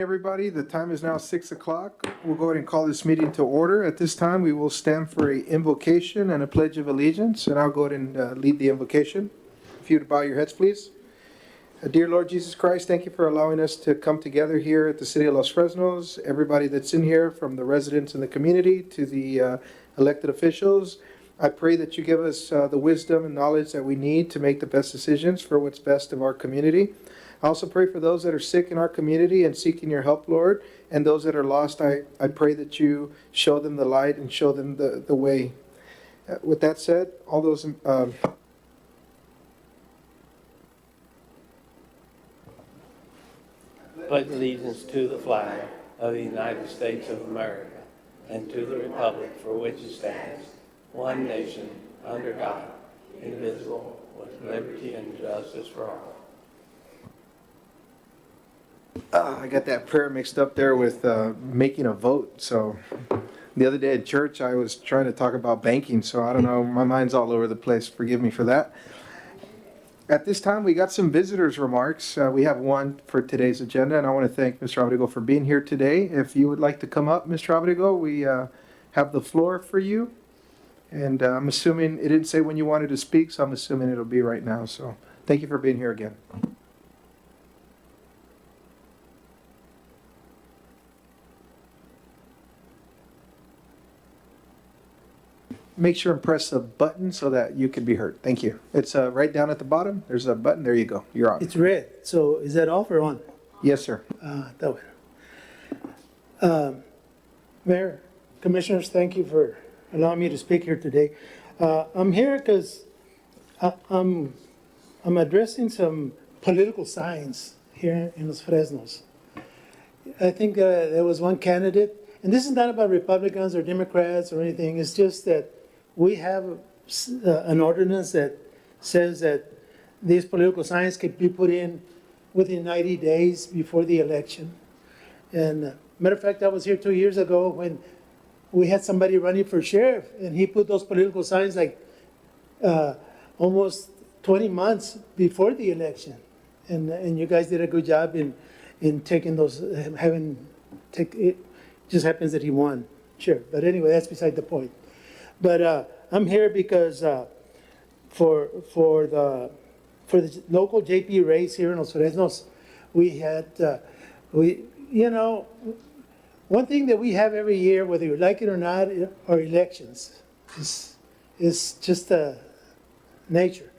Everybody, the time is now 6 o'clock. We'll go ahead and call this meeting to order. At this time, we will stand for a invocation and a pledge of allegiance, and I'll go ahead and lead the invocation. If you would bow your heads, please. Dear Lord Jesus Christ, thank you for allowing us to come together here at the City of Los Fresnos. Everybody that's in here, from the residents in the community to the elected officials, I pray that you give us the wisdom and knowledge that we need to make the best decisions for what's best of our community. I also pray for those that are sick in our community and seeking your help, Lord, and those that are lost. I pray that you show them the light and show them the way. With that said, all those... pledge allegiance to the flag of the United States of America and to the republic for which it stands, one nation, under God, indivisible, with liberty and justice for all. I got that prayer mixed up there with making a vote. So the other day at church, I was trying to talk about banking. So I don't know, my mind's all over the place. Forgive me for that. At this time, we got some visitors' remarks. We have one for today's agenda, and I want to thank Mr. Abrigo for being here today. If you would like to come up, Mr. Abrigo, we have the floor for you. And I'm assuming, it didn't say when you wanted to speak, so I'm assuming it'll be right now. So thank you for being here again. Make sure and press the button so that you can be heard. Thank you. It's right down at the bottom. There's a button. There you go. You're on. It's red. So is that off or on? Yes, sir. That way. Mayor, Commissioners, thank you for allowing me to speak here today. I'm here because I'm addressing some political signs here in Los Fresnos. I think there was one candidate, and this is not about Republicans or Democrats or anything. It's just that we have an ordinance that says that these political signs can be put in within 90 days before the election. And matter of fact, I was here 2 years ago when we had somebody running for sheriff, and he put those political signs like almost 20 months before the election. And you guys did a good job in taking those, it just happens that he won, sure. But anyway, that's beside the point. But I'm here because for the local JP race here in Los Fresnos, we had, one thing that we have every year, whether you like it or not, are elections. It's just nature.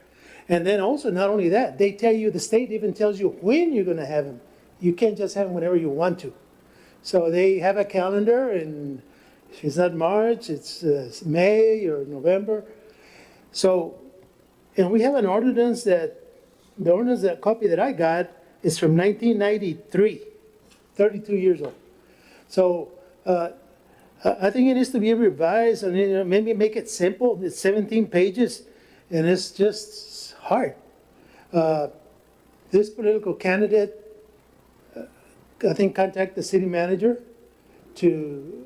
And then also, not only that, they tell you, the state even tells you when you're going to have them. You can't just have them whenever you want to. So they have a calendar, and if it's not March, it's May or November. So, and we have an ordinance that, copy that I got is from 1993, 32 years old. So I think it needs to be revised and maybe make it simple. It's 17 pages, and it's just hard. This political candidate, I think, contact the city manager to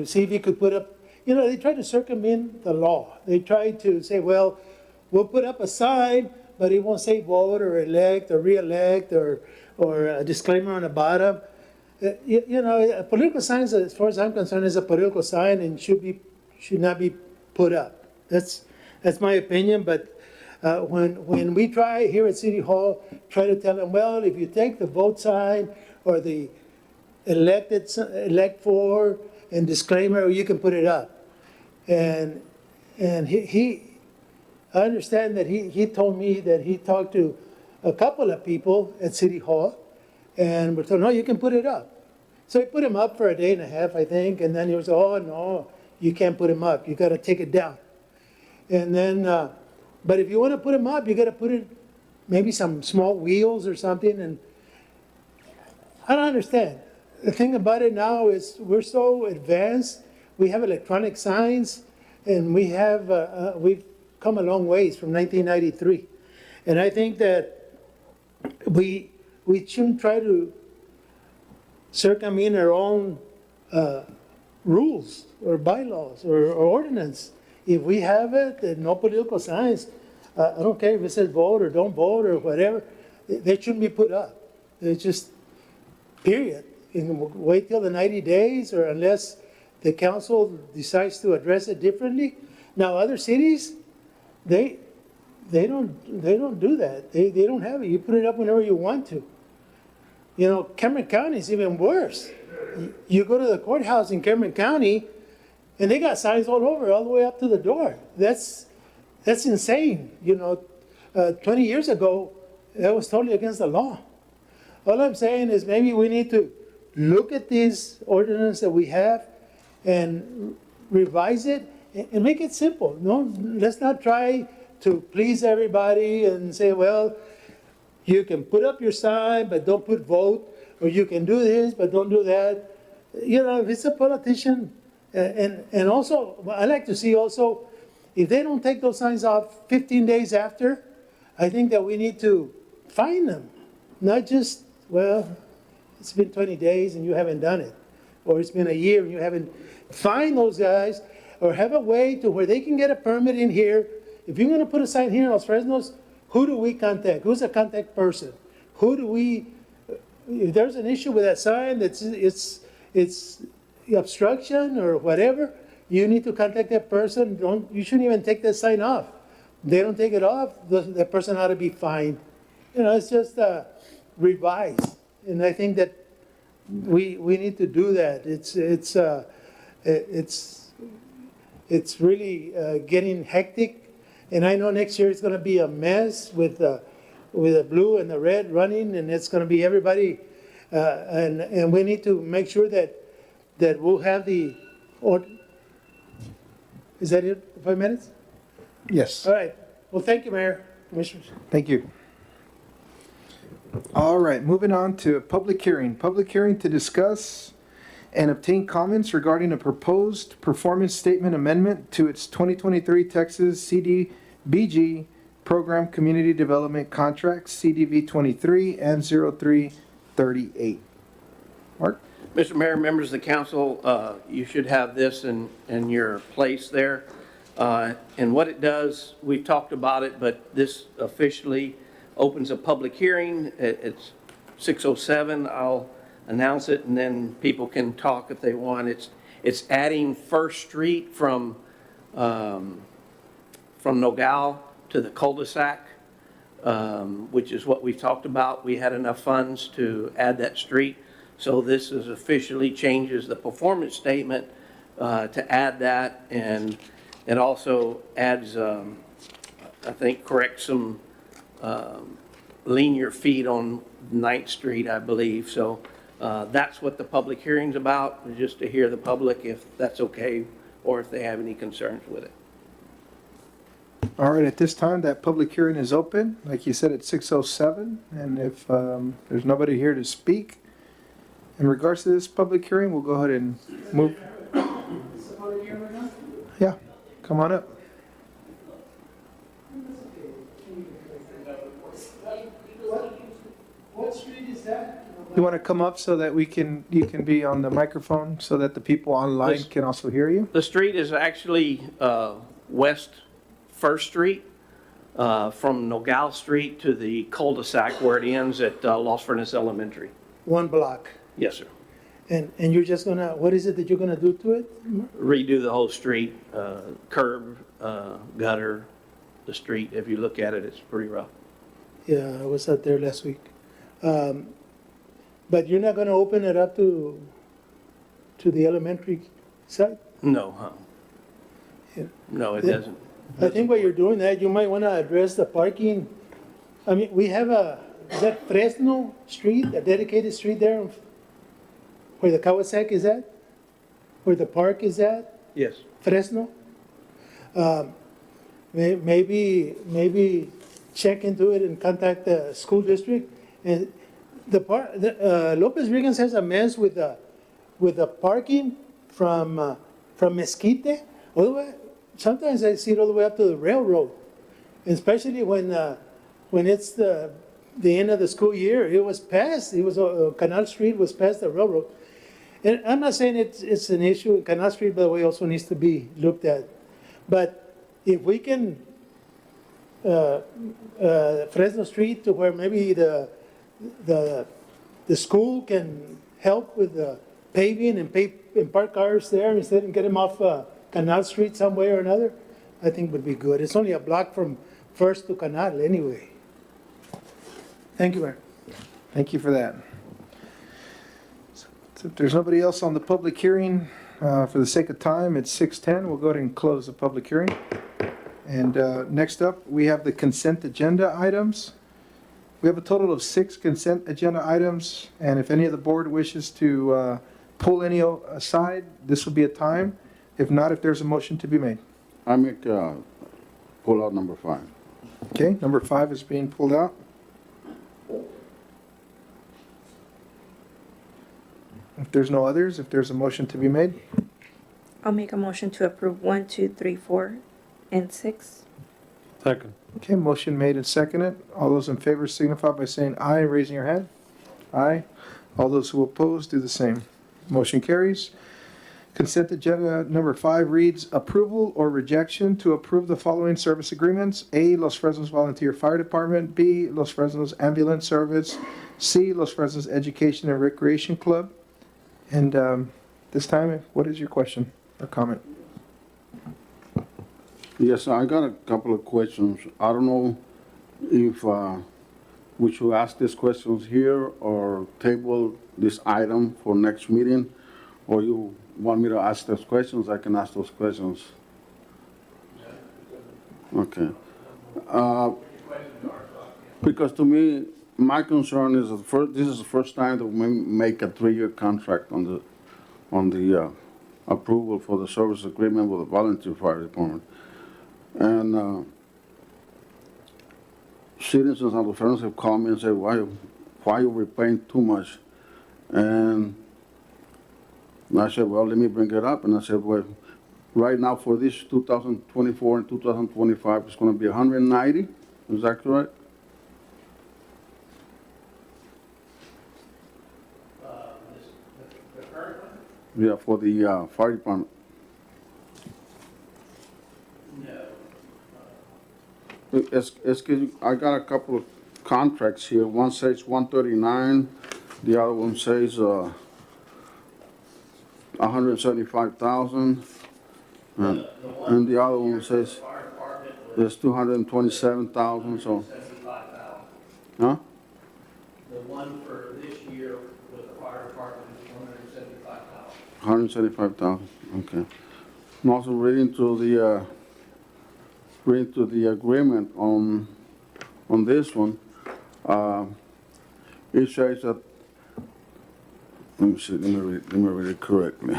see if he could put up, they tried to circumvent the law. They tried to say, well, we'll put up a sign, but it won't say vote or elect or re-elect or a disclaimer on the bottom. A political sign, as far as I'm concerned, is a political sign and should not be put up. That's my opinion. But when we try here at City Hall, try to tell them, well, if you take the vote sign or the elect for and disclaimer, you can put it up. And I understand that he told me that he talked to a couple of people at City Hall, and we're told, no, you can put it up. So he put him up for a day and a half, I think, and then he was, oh, no, you can't put him up. You got to take it down. And then, but if you want to put him up, you got to put it, maybe some small wheels or something. And I don't understand. The thing about it now is we're so advanced. We have electronic signs, and we've come a long ways from 1993. And I think that we shouldn't try to circumvent our own rules or bylaws or ordinance. If we have it, and no political signs, I don't care if it says vote or don't vote or whatever, they shouldn't be put up. It's just, period. and wait till the 90 days, or unless the council decides to address it differently. Now, other cities, they don't do that. They don't have it. You put it up whenever you want to. You know, Cameron County is even worse. You go to the courthouse in Cameron County, and they got signs all over, all the way up to the door. That's insane. You know, 20 years ago, that was totally against the law. All I'm saying is maybe we need to look at this ordinance that we have and revise it and make it simple. No, let's not try to please everybody and say, well, you can put up your sign, but don't put vote, or you can do this, but don't do that. You know, if it's a politician, and also, I like to see also, if they don't take those signs off 15 days after, I think that we need to fine them. Not just, well, it's been 20 days and you haven't done it. Or it's been a year and you haven't. Fine those guys, or have a way to where they can get a permit in here. If you're gonna put a sign here in Los Fresnos, who do we contact? Who's the contact person? Who do we, if there's an issue with that sign, it's obstruction or whatever, you need to contact that person. You shouldn't even take that sign off. They don't take it off, the person ought to be fined. You know, it's just revised. And I think that we need to do that. It's really getting hectic. And I know next year it's gonna be a mess with the blue and the red running, and it's gonna be everybody. And we need to make sure that we'll have the, is that it, 5 minutes? Yes. All right. Well, thank you, Mayor, Commissioners. Thank you. All right, moving on to a public hearing. Public hearing to discuss and obtain comments regarding a proposed performance statement amendment to its 2023 Texas CDBG Program Community Development Contracts, CDV 23 and 0338. Mark? Mr. Mayor, members of the council, you should have this in your place there. And what it does, we've talked about it, but this officially opens a public hearing. It's 6:07. I'll announce it, and then people can talk if they want. It's adding First Street from Nogal to the cul-de-sac, which is what we've talked about. We had enough funds to add that street. So this is officially changes the performance statement to add that, and it also adds, I think, corrects some linear feet on 9th Street, I believe. So that's what the public hearing's about, just to hear the public if that's okay, or if they have any concerns with it. All right, at this time, that public hearing is open. Like you said, it's 6:07, and if there's nobody here to speak in regards to this public hearing, we'll go ahead and move. Yeah, come on up. What street is that? You want to come up so that you can be on the microphone so that the people online can also hear you? The street is actually West First Street, from Nogal Street to the cul-de-sac where it ends at Los Furnace Elementary. One block. Yes, sir. And you're just gonna, what is it that you're gonna do to it? Redo the whole street, curb, gutter, the street. If you look at it, it's pretty rough. Yeah, I was out there last week. But you're not gonna open it up to the elementary side? No, huh? Yeah. No, it Yeah. doesn't. I think while you're doing that, you might wanna address the parking. I mean, we have is that Fresno Street, a dedicated street there where the Kawasaki is at? Where the park is at? Yes. Fresno? Maybe check into it and contact the school district. And Lopez Reagans has a mess with the parking from Mesquite. All the way, sometimes I see it all the way up to the railroad, especially when it's the end of the school year. It was past. It was Canal Street was past the railroad. And I'm not saying it's an issue. Canal Street, by the way, also needs to be looked at. But if we can, Fresno Street to where maybe the school can help with the paving and park cars there instead and get them off Canal Street some way or another, I think would be good. It's only a block from First to Canal anyway. Thank you, Mayor. Thank you for that. So if there's nobody else on the public hearing, for the sake of time, it's 6:10. We'll go ahead and close the public hearing. And next up, we have the consent agenda items. We have a total of 6 consent agenda items, and if any of the board wishes to pull any aside, this will be a time. If not, if there's a motion to be made. I make, pull out number 5. Okay, number 5 is being pulled out. If there's no others, if there's a motion to be made, I'll make a motion to approve 1, 2, 3, 4, and 6. Second. okay, motion made and seconded. All those in favor signify by saying aye and raising your hand. Aye. All those who oppose do the same. Motion carries. Consent agenda number 5 reads approval or rejection to approve the following service agreements. A, Los Fresnos Volunteer Fire Department. B, Los Fresnos Ambulance Service. C, Los Fresnos Education and Recreation Club. And this time, what is your question or comment? Yes, I got a couple of questions. I don't know if we should ask these questions here or table this item for next meeting, or you want me to ask those questions, I can ask those questions. Okay. Because to me, my concern is this is the first time that we make a 3-year contract on the approval for the service agreement with the volunteer fire department. And citizens of Los Fresnos have called me and said, why are we paying too much? And I said, well, let me bring it up. And I said, well, right now for this 2024 and 2025, it's going to be 190. Is that correct? The current one? Yeah, for the fire department. I got a couple of contracts here. One says 139, the other one says 175,000, and the other one says there's 227,000. So, huh? The one for this year with the fire department is 175,000. 175,000. Okay. I'm also reading to the agreement on this one. It says that, let me see, let me read it correctly.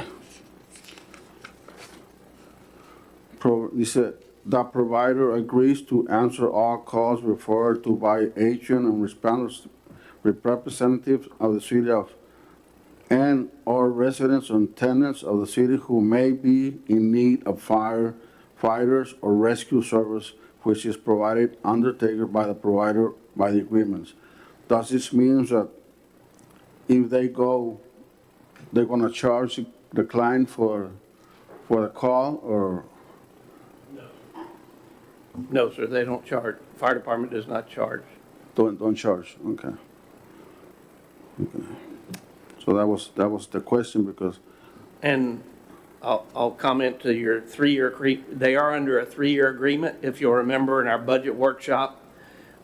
It said, the provider agrees to answer all calls referred to by agent and representatives of the city of and or residents and tenants of the city who may be in need of firefighters or rescue service, which is provided undertaken by the provider by the agreements. Does this mean that if they go, they're gonna charge the client for the call, or? No, sir, they don't charge. Fire department does not charge. Don't charge, okay. Okay. So that was the question, because, And I'll comment to your 3-year, they are under a 3-year agreement. If you'll remember in our budget workshop,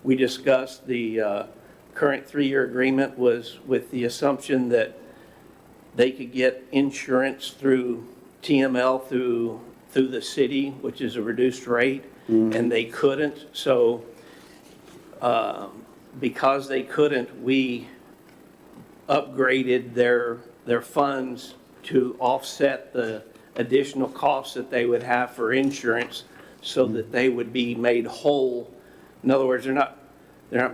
we discussed the current 3-year agreement was with the assumption that they could get insurance through TML through the city, which is a reduced rate, and they couldn't. So because they couldn't, we upgraded their funds to offset the additional costs that they would have for insurance so that they would be made whole. In other words, they're not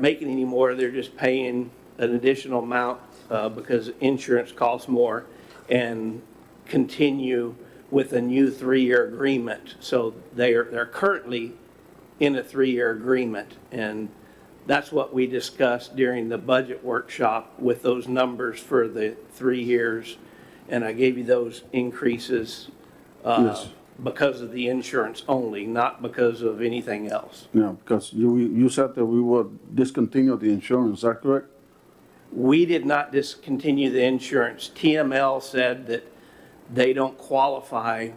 making any more, they're just paying an additional amount because insurance costs more, and continue with a new 3-year agreement. So they're currently in a 3-year agreement, and that's what we discussed during the budget workshop with those numbers for the 3 years. And I gave you those increases Yes. because of the insurance only, not because of anything else. yeah, because you said that we would discontinue the insurance, is that correct? We did not discontinue the insurance. TML said that they don't qualify.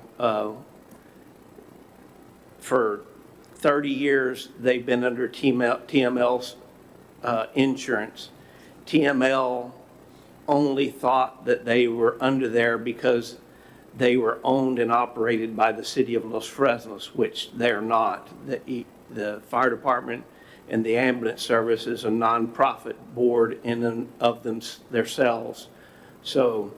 For 30 years, they've been under TML's insurance. TML only thought that they were under there because they were owned and operated by the city of Los Fresnos, which they're not. The fire department and the ambulance service is a nonprofit board in and of themselves. So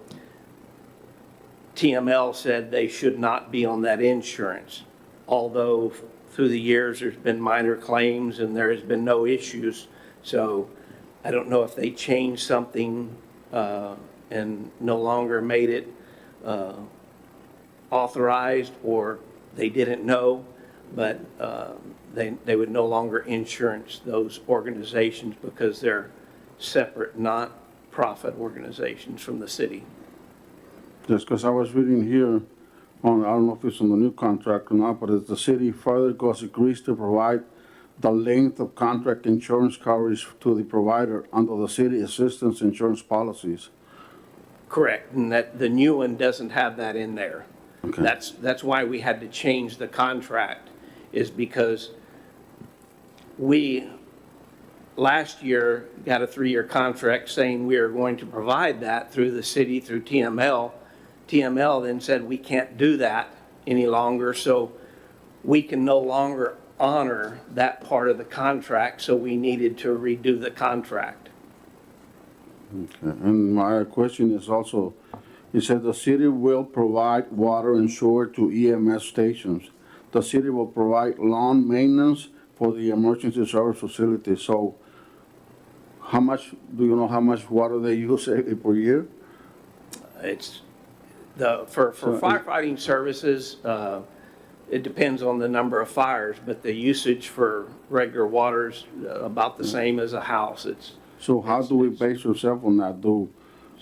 TML said they should not be on that insurance. Although through the years, there's been minor claims and there has been no issues. So I don't know if they changed something and no longer made it authorized, or they didn't know, but they would no longer insurance those organizations because they're separate, not-profit organizations from the city. Just because I was reading here on, I don't know if it's on the new contract or not, but as the city further agrees to provide the length of contract insurance coverage to the provider under the city assistance insurance policies. Correct, and that the new one doesn't have that in there. Okay. That's why we had to change the contract, is because we, last year, got a 3-year contract saying we are going to provide that through the city, through TML. TML then said we can't do that any longer, so we can no longer honor that part of the contract, so we needed to redo the contract. Okay. And my question is also, you said the city will provide water and sewer to EMS stations. The city will provide lawn maintenance for the emergency service facility. So how much, do you know how much water they use per year? It's for firefighting services, it depends on the number of fires, but the usage for regular water's about the same as a house. So how do we base ourselves on that? Do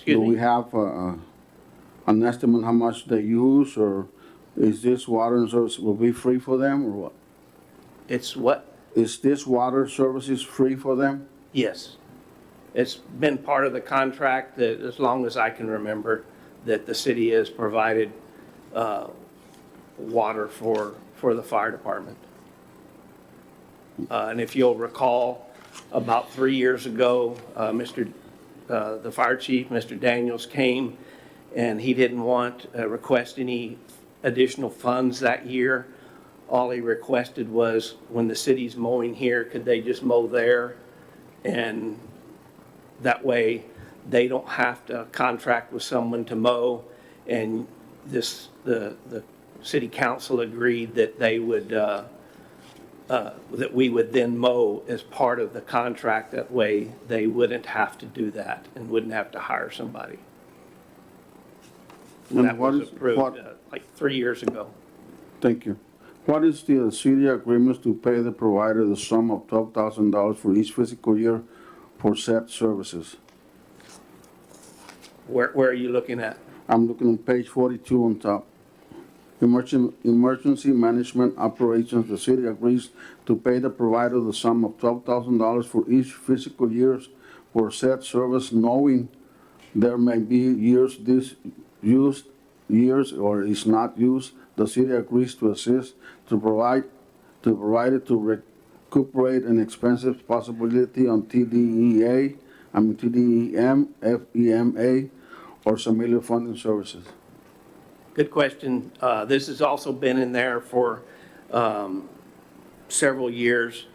we have an estimate how much they use, or is this water and service will be free for them, or what? It's what? Is this water services free for them? Yes. It's been part of the contract that, as long as I can remember, that the city has provided water for the fire department. And if you'll recall, about 3 years ago, the fire chief, Mr. Daniels, came and he didn't request any additional funds that year. All he requested was, when the city's mowing here, could they just mow there? And that way they don't have to contract with someone to mow. And the city council agreed that they would, that we would then mow as part of the contract. That way they wouldn't have to do that and wouldn't have to hire somebody. And That was approved like 3 years ago. Thank you. What is the city agreements to pay the provider the sum of $12,000 for each fiscal year for said services? Where are you looking at? I'm looking on page 42 on top. Emergency management operations, the city agrees to pay the provider the sum of $12,000 for each fiscal year for said service, knowing there may be years or is not used. The city agrees to assist to provide it to recuperate an expensive possibility on TDEM, FEMA, or similar funding services. Good question. This has also been in there for several years.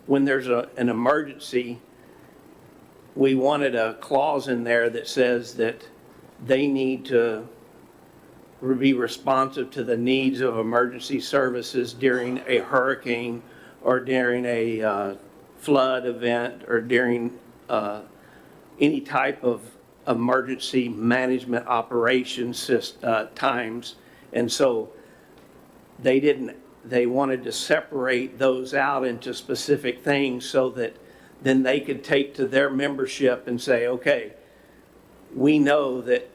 When there's an emergency, we wanted a clause in there that says that they need to be responsive to the needs of emergency services during a hurricane or during a flood event or during any type of emergency management operations times. And so they wanted to separate those out into specific things so that then they could take to their membership and say, okay, we know that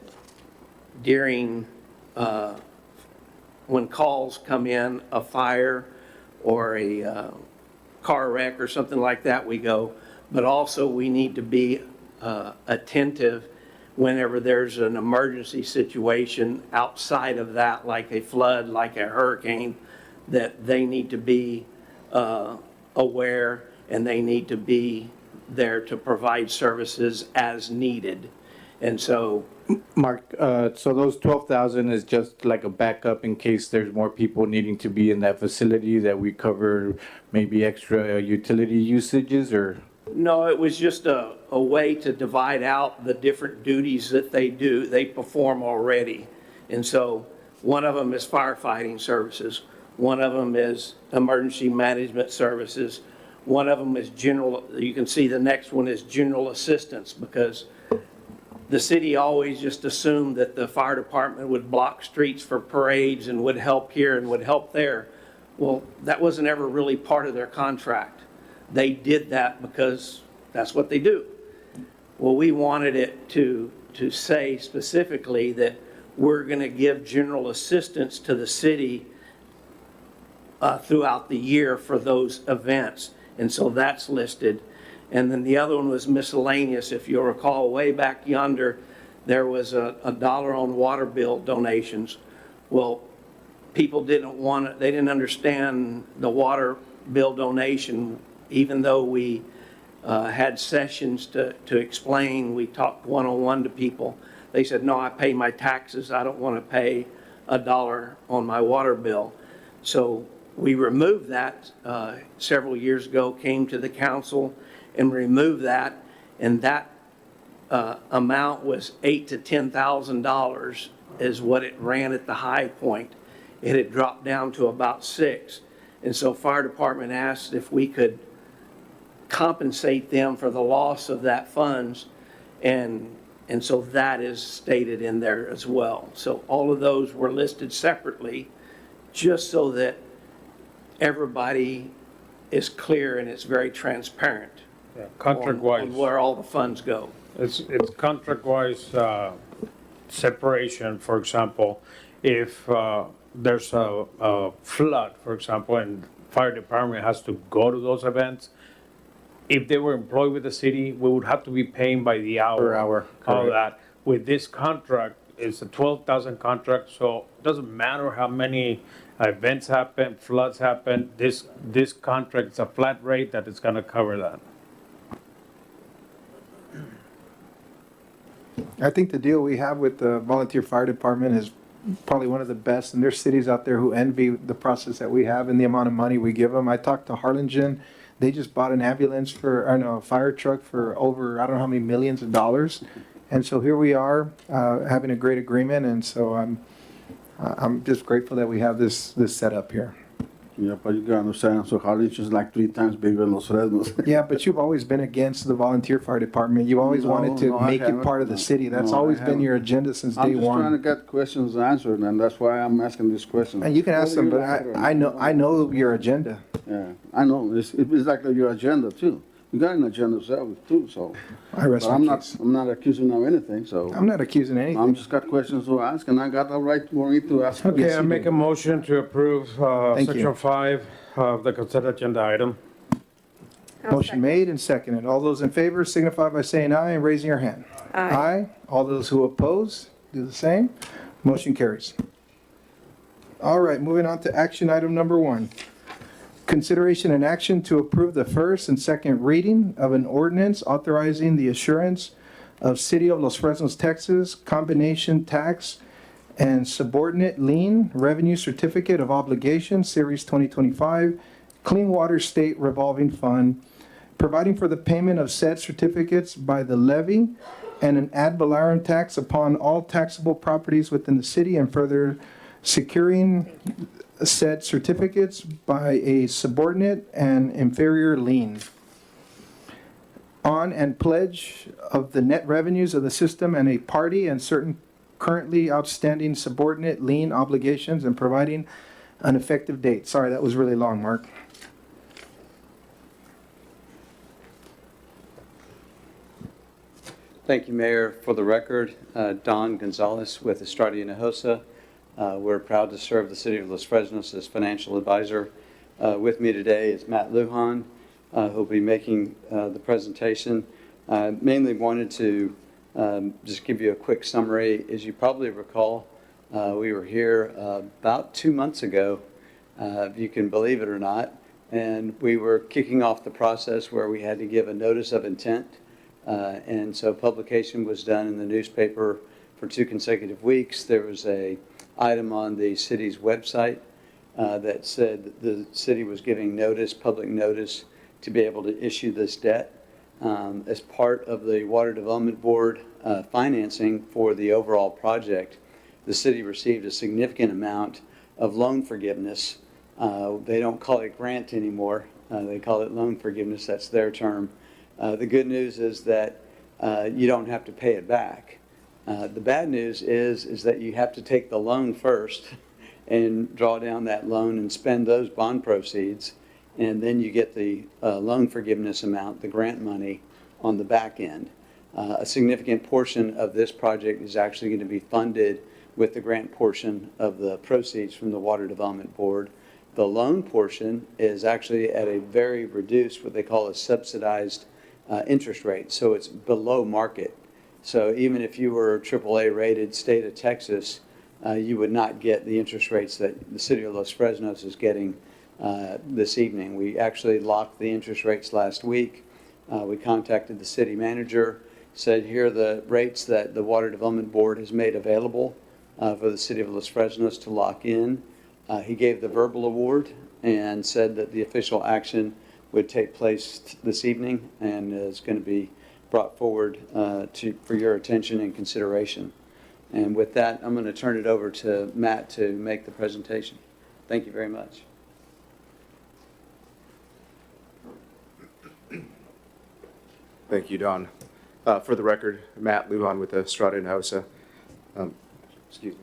during when calls come in, a fire or a car wreck or something like that, we go. But also, we need to be attentive whenever there's an emergency situation outside of that, like a flood, like a hurricane, that they need to be aware, and they need to be there to provide services as needed. And so, Mark, so those 12,000 is just like a backup in case there's more people needing to be in that facility, that we cover maybe extra utility usages, or? no, it was just a way to divide out the different duties that they perform already. And so one of them is firefighting services, one of them is emergency management services, one of them is general, you can see the next one is general assistance, because the city always just assumed that the fire department would block streets for parades and would help here and would help there. Well, that wasn't ever really part of their contract. They did that because that's what they do. Well, we wanted it to say specifically that we're going to give general assistance to the city throughout the year for those events. And so that's listed. And then the other one was miscellaneous. If you'll recall, way back yonder, there was a dollar on water bill donations. Well, people didn't want it, they didn't understand the water bill donation, even though we had sessions to explain, we talked one-on-one to people. They said, no, I pay my taxes, I don't want to pay $1 on my water bill. So we removed that several years ago, came to the council and removed that, and that amount was $8,000 to $10,000 is what it ran at the high point. It had dropped down to about $6,000. And so fire department asked if we could compensate them for the loss of that funds, and so that is stated in there as well. So all of those were listed separately, just so that everybody is clear and it's very transparent Yeah, contract-wise, on where all the funds go. it's contract-wise separation. For example, if there's a flood, for example, and fire department has to go to those events, if they were employed with the city, we would have to be paying by the hour. Per hour, All correct. that. With this contract, it's a 12,000 contract, so it doesn't matter how many events happen, floods happen, this contract is a flat rate that is gonna cover that. I think the deal we have with the volunteer fire department is probably one of the best, and there's cities out there who envy the process that we have and the amount of money we give them. I talked to Harlingen, they just bought an ambulance for, I know, a fire truck for over, I don't know how many millions of dollars. And so here we are, having a great agreement, and so I'm just grateful that we have this set up here. Yeah, but you gotta understand, so Harlingen is like 3 times bigger than Los Fresnos. Yeah, but you've always been against the volunteer fire department. You always wanted to No, I make it haven't. part of the city. That's No, I always been haven't. your agenda since day I'm just trying to one. get questions answered, and that's why I'm asking these questions. And you can ask them, but Whether you like it or I not. know your agenda. Yeah, I know, it's like your agenda too. You got an agenda yourself too, so. I rest But my case. I'm not accusing of anything, so. I'm not accusing I'm anything. just got questions to ask, and I got the right for me to ask. Okay, Yes, I you make do. a motion to approve Thank you. section 5 of the consent agenda item. I'll Motion second. made and seconded. All those in favor signify by saying aye and raising your hand. Aye. All those who oppose, do the same. Motion carries. All right, moving on to action item number 1. Consideration and action to approve the first and second reading of an ordinance authorizing the assurance of City of Los Fresnos, Texas, combination tax and subordinate lien revenue certificate of obligation, Series 2025, Clean Water State Revolving Fund, providing for the payment of said certificates by the levy and an ad valorem tax upon all taxable properties within the city, and further securing said certificates by a subordinate and inferior lien on and pledge of the net revenues of the system and a party and certain currently outstanding subordinate lien obligations, and providing an effective date. Sorry, that was really long, Mark. Thank you, Mayor. For the record, Don Gonzalez with Estrada y Hinojosa. We're proud to serve the city of Los Fresnos as financial advisor With me today is Matt Lujan, who'll be making the presentation. Mainly wanted to just give you a quick summary. As you probably recall, we were here about 2 months ago, if you can believe it or not, and we were kicking off the process where we had to give a notice of intent. And so publication was done in the newspaper for 2 consecutive weeks. There was a item on the city's website that said that the city was giving notice, public notice, to be able to issue this debt. As part of the Water Development Board financing for the overall project, the city received a significant amount of loan forgiveness. They don't call it grant anymore. They call it loan forgiveness. That's their term. The good news is that you don't have to pay it back. The bad news is that you have to take the loan first and draw down that loan and spend those bond proceeds, and then you get the loan forgiveness amount, the grant money, on the back end. A significant portion of this project is actually going to be funded with the grant portion of the proceeds from the Water Development Board. The loan portion is actually at a very reduced, what they call a subsidized interest rate, so it's below market. So even if you were a AAA rated state of Texas, you would not get the interest rates that the city of Los Fresnos is getting this evening. We actually locked the interest rates last week. We contacted the city manager, said here are the rates that the Water Development Board has made available for the city of Los Fresnos to lock in. He gave the verbal award and said that the official action would take place this evening and is going to be brought forward for your attention and consideration. And with that, I'm going to turn it over to Matt to make the presentation. Thank you very much. Thank you, Don. For the record, Matt Lujan with Estrada and Hosa. Excuse me.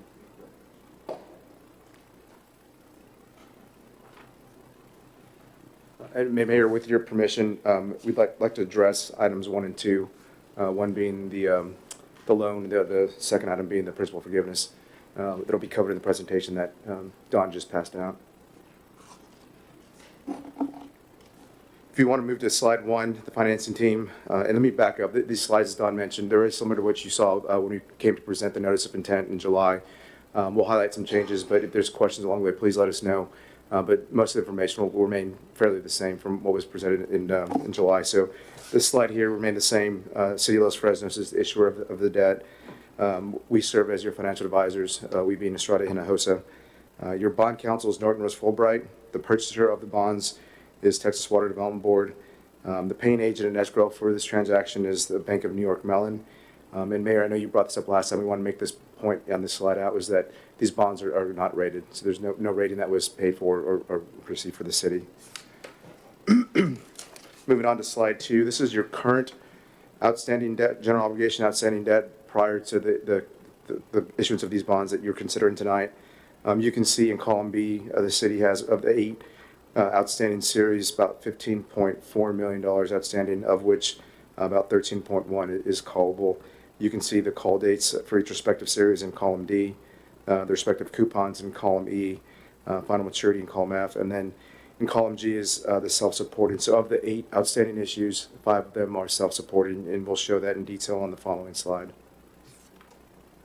And Mayor, with your permission, we'd like to address items 1 and 2. One being the loan, the second item being the principal forgiveness. That'll be covered in the presentation that Don just passed out. If you want to move to slide 1, the financing team, and let me back up. These slides, as Don mentioned, they're very similar to what you saw when we came to present the notice of intent in July. We'll highlight some changes, but if there's questions along the way, please let us know. But most of the information will remain fairly the same from what was presented in July. So this slide here remained the same. City of Los Fresnos is the issuer of the debt. We serve as your financial advisors, we being Estrada Hinojosa. Your bond counsel is Norton Rose Fulbright. The purchaser of the bonds is Texas Water Development Board. The paying agent and escrow for this transaction is the Bank of New York Mellon. And Mayor, I know you brought this up last time. We want to make this point on this slide out, was that these bonds are not rated. So there's no rating that was paid for or received for the city. Moving on to slide 2, this is your current outstanding debt, general obligation outstanding debt prior to the issuance of these bonds that you're considering tonight. You can see in column B, the city has, of the 8 outstanding series, about $15.4 million outstanding, of which about 13.1 is callable. You can see the call dates for each respective series in column D, the respective coupons in column E, final maturity in column F, and then in column G is the self-supporting. So of the 8 outstanding issues, 5 of them are self-supporting, and we'll show that in detail on the following slide.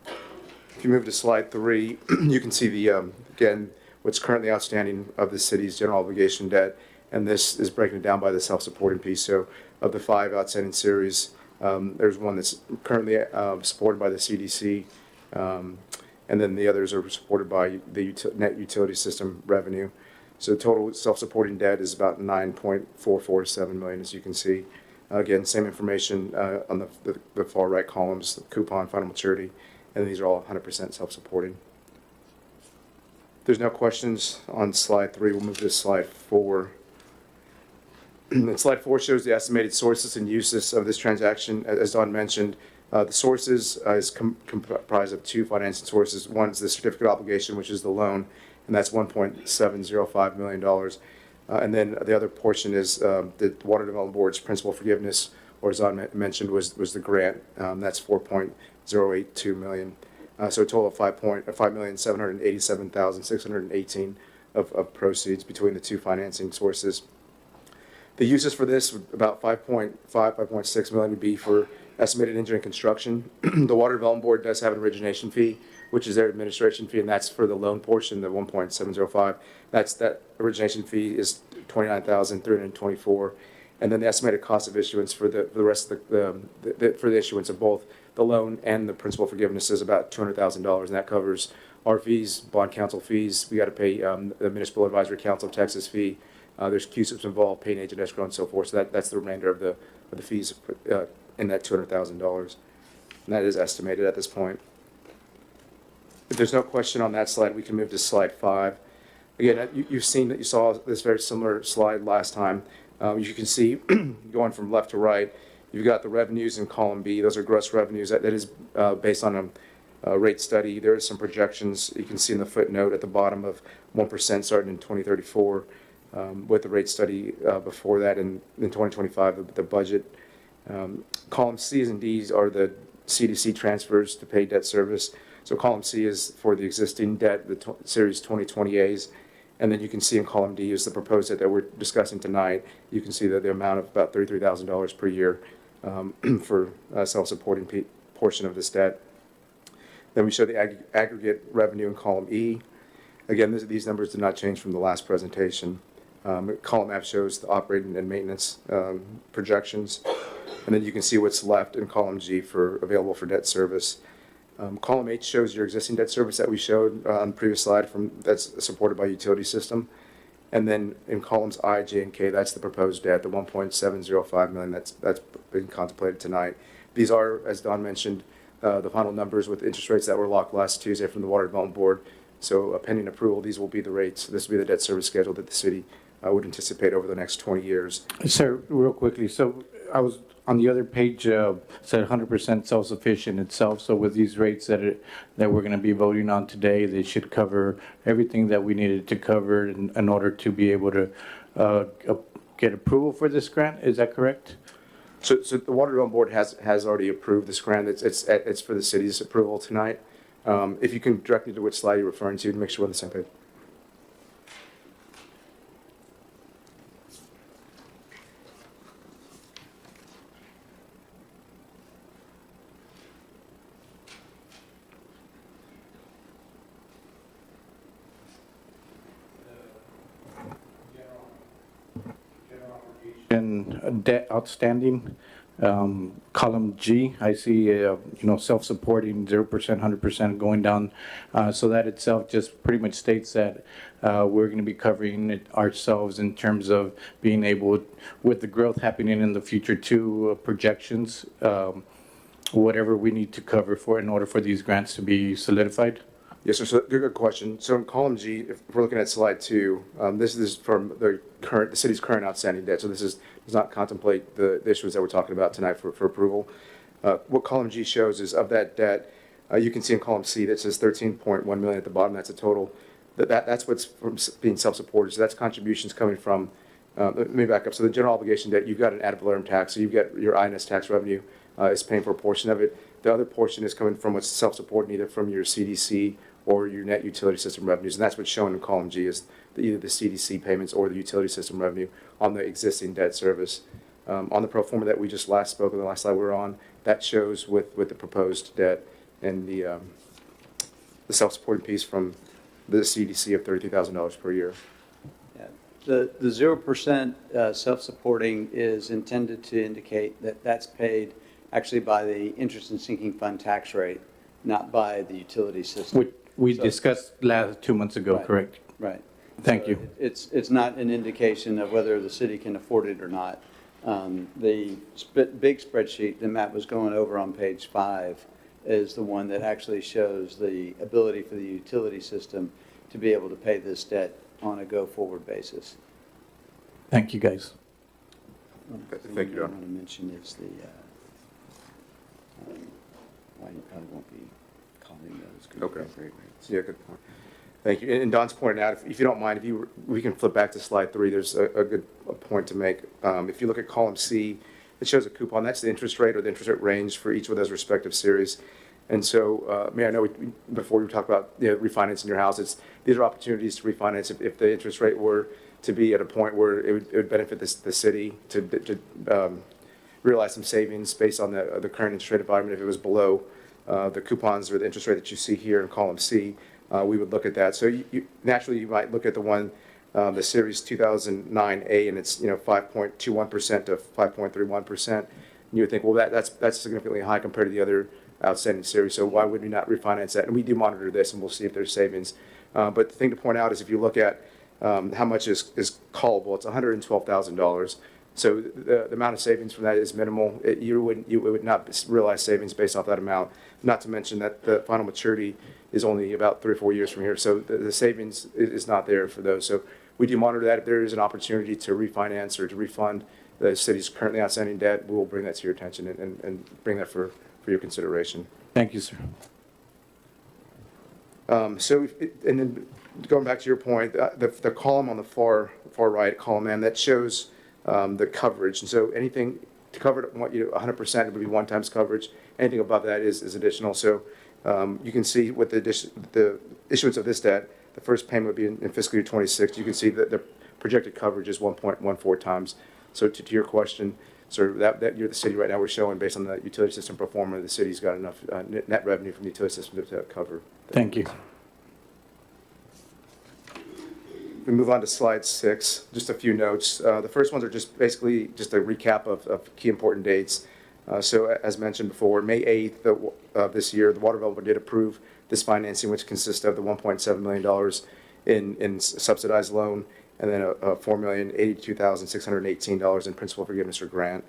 If you move to slide 3, you can see the, again, what's currently outstanding of the city's general obligation debt, and this is breaking it down by the self-supporting piece. So of the 5 outstanding series, there's one that's currently supported by the CDC, and then the others are supported by the net utility system revenue. So total self-supporting debt is about $9.447 million, as you can see. Again, same information on the far right columns, the coupon, final maturity, and these are all 100% self-supporting. If there's no questions on slide 3, we'll move to slide 4. And slide 4 shows the estimated sources and uses of this transaction. As Don mentioned, the sources is comprised of 2 financing sources. One is the certificate obligation, which is the loan, and that's $1.705 million. And then the other portion is the Water Development Board's principal forgiveness, or as Don mentioned, was the grant. That's $4.082 million. So a total of $5,787,618 of proceeds between the two financing sources. The uses for this, about 5.6 million would be for estimated engineering construction. The Water Development Board does have an origination fee, which is their administration fee, and that's for the loan portion, the 1.705. That origination fee is 29,324. And then the estimated cost of issuance for the rest of for the issuance of both the loan and the principal forgiveness is about $200,000, and that covers our fees, bond counsel fees. We got to pay the Municipal Advisory Council of Texas fee. There's QSIPs involved, paying agent escrow, and so forth. So that's the remainder of the fees in that $200,000, and that is estimated at this point. If there's no question on that slide, we can move to slide 5. Again, you saw this very similar slide last time. You can see going from left to right, you've got the revenues in column B. Those are gross revenues. That is based on a rate study. There is some projections you can see in the footnote at the bottom of 1% starting in 2034 with the rate study before that in 2025, the budget. Column C's and D's are the CDC transfers to pay debt service. So column C is for the existing debt, the series 2020As. And then you can see in column D is the proposed debt that we're discussing tonight. You can see that the amount of about $33,000 per year for self-supporting portion of this debt. Then we show the aggregate revenue in column E. Again, these numbers did not change from the last presentation. Column F shows the operating and maintenance projections. And then you can see what's left in column G for available for debt service. Column H shows your existing debt service that we showed on the previous slide that's supported by utility system. And then in columns I, J, and K, that's the proposed debt, the 1.705 million that's been contemplated tonight. These are, as Don mentioned, the final numbers with interest rates that were locked last Tuesday from the Water Development Board. So pending approval, these will be the rates. This will be the debt service schedule that the city would anticipate over the next 20 years. Sir, real quickly, so I was on the other page, said 100% self-sufficient itself. So with these rates that we're going to be voting on today, they should cover everything that we needed to cover in order to be able to get approval for this grant. Is that correct? So the Water Development Board has already approved this grant. It's for the city's approval tonight. If you can direct me to which slide you're referring to make sure we're on the same page. And debt outstanding, column G, I see, self-supporting 0%, 100% going down. So that itself just pretty much states that we're going to be covering it ourselves in terms of being able, with the growth happening in the future too, projections, whatever we need to cover for in order for these grants to be solidified. Yes, sir. So good question. So in column G, if we're looking at slide 2, this is from the city's current outstanding debt. So this does not contemplate the issues that we're talking about tonight for approval. What column G shows is of that debt, you can see in column C that says 13.1 million at the bottom. That's a total. That's what's from being self-supported. So that's contributions coming from. Let me back up. So the general obligation debt, you've got an ad valorem tax. So you've got your INS tax revenue is paying for a portion of it. The other portion is coming from what's self-supporting, either from your CDC or your net utility system revenues, and that's what's shown in column G is either the CDC payments or the utility system revenue on the existing debt service. On the pro forma that we just last spoke on the last slide we were on, that shows with the proposed debt and the self-supporting piece from the CDC of $33,000 per year. Yeah. The 0% self-supporting is intended to indicate that that's paid actually by the interest and sinking fund tax rate, not by the utility system. Which we discussed 2 months ago, Right. correct? Right. Thank you. It's not an indication of whether the city can afford it or not. The big spreadsheet that Matt was going over on page 5 is the one that actually shows the ability for the utility system to be able to pay this debt on a go-forward basis. Thank you, guys. Thank you, Don. What I want to mention is the, why you probably won't be calling those good Okay. recovery rates. Yeah, good point. Thank you. And Don's pointed out, if you don't mind, we can flip back to slide 3. There's a good point to make. If you look at column C, it shows a coupon. That's the interest rate or the interest rate range for each of those respective series. And so, Mayor, I know before we talked about refinancing your house, these are opportunities to refinance if the interest rate were to be at a point where it would benefit the city to realize some savings based on the current interest rate environment. If it was below the coupons or the interest rate that you see here in column C, we would look at that. So naturally, you might look at the one, the Series 2009A, and it's 5.21% to 5.31%. And you would think, well, that's significantly high compared to the other outstanding series. So why would we not refinance that? And we do monitor this, and we'll see if there's savings. But the thing to point out is if you look at how much is callable, it's $112,000. So the amount of savings from that is minimal. You would not realize savings based off that amount. Not to mention that the final maturity is only about 3 or 4 years from here. So the savings is not there for those. So we do monitor that. If there is an opportunity to refinance or to refund the city's currently outstanding debt, we will bring that to your attention and bring that for your consideration. Thank you, sir. And then going back to your point, the column on the far right, column M, that shows the coverage. And so anything to cover it, 100% would be 1 times coverage. Anything above that is additional. So you can see with the issuance of this debt, the first payment would be in fiscal year 26. You can see that the projected coverage is 1.14 times. So to your question, sir, that you're the city right now, we're showing based on the utility system pro forma, the city's got enough net revenue from the utility system to cover. Thank you. We move on to slide 6, just a few notes. The first ones are just basically just a recap of key important dates. So as mentioned before, May 8th of this year, the Water Development did approve this financing, which consists of the $1.7 million in subsidized loan and then a $4,082,618 in principal forgiveness or grant.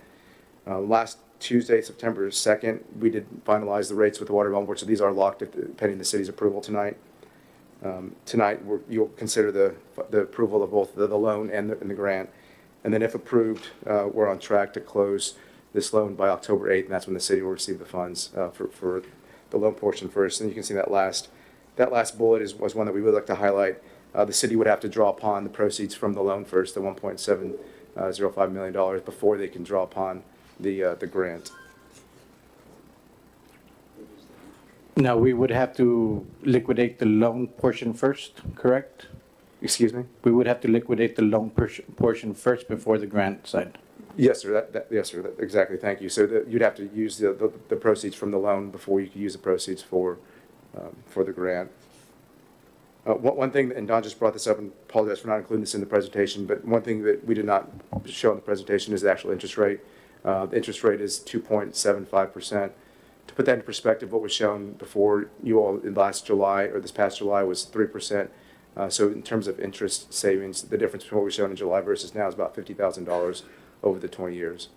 Last Tuesday, September 2nd, we did finalize the rates with the Water Development Board, so these are locked pending the city's approval tonight. Tonight, you'll consider the approval of both the loan and the grant. And then if approved, we're on track to close this loan by October 8th, and that's when the city will receive the funds for the loan portion first. And you can see that last bullet was one that we would like to highlight. The city would have to draw upon the proceeds from the loan first, the $1.705 million, before they can draw upon the grant. Now, we would have to liquidate the loan portion first, correct? Excuse me? We would have to liquidate the loan portion first before the grant side. Yes, sir. Yes, sir. Exactly. Thank you. So you'd have to use the proceeds from the loan before you could use the proceeds for the grant. One thing, and Don just brought this up, and apologize for not including this in the presentation, but one thing that we did not show in the presentation is the actual interest rate. The interest rate is 2.75%. To put that in perspective, what was shown before you all in this past July was 3%. So in terms of interest savings, the difference between what was shown in July versus now is about $50,000 over the 20 years.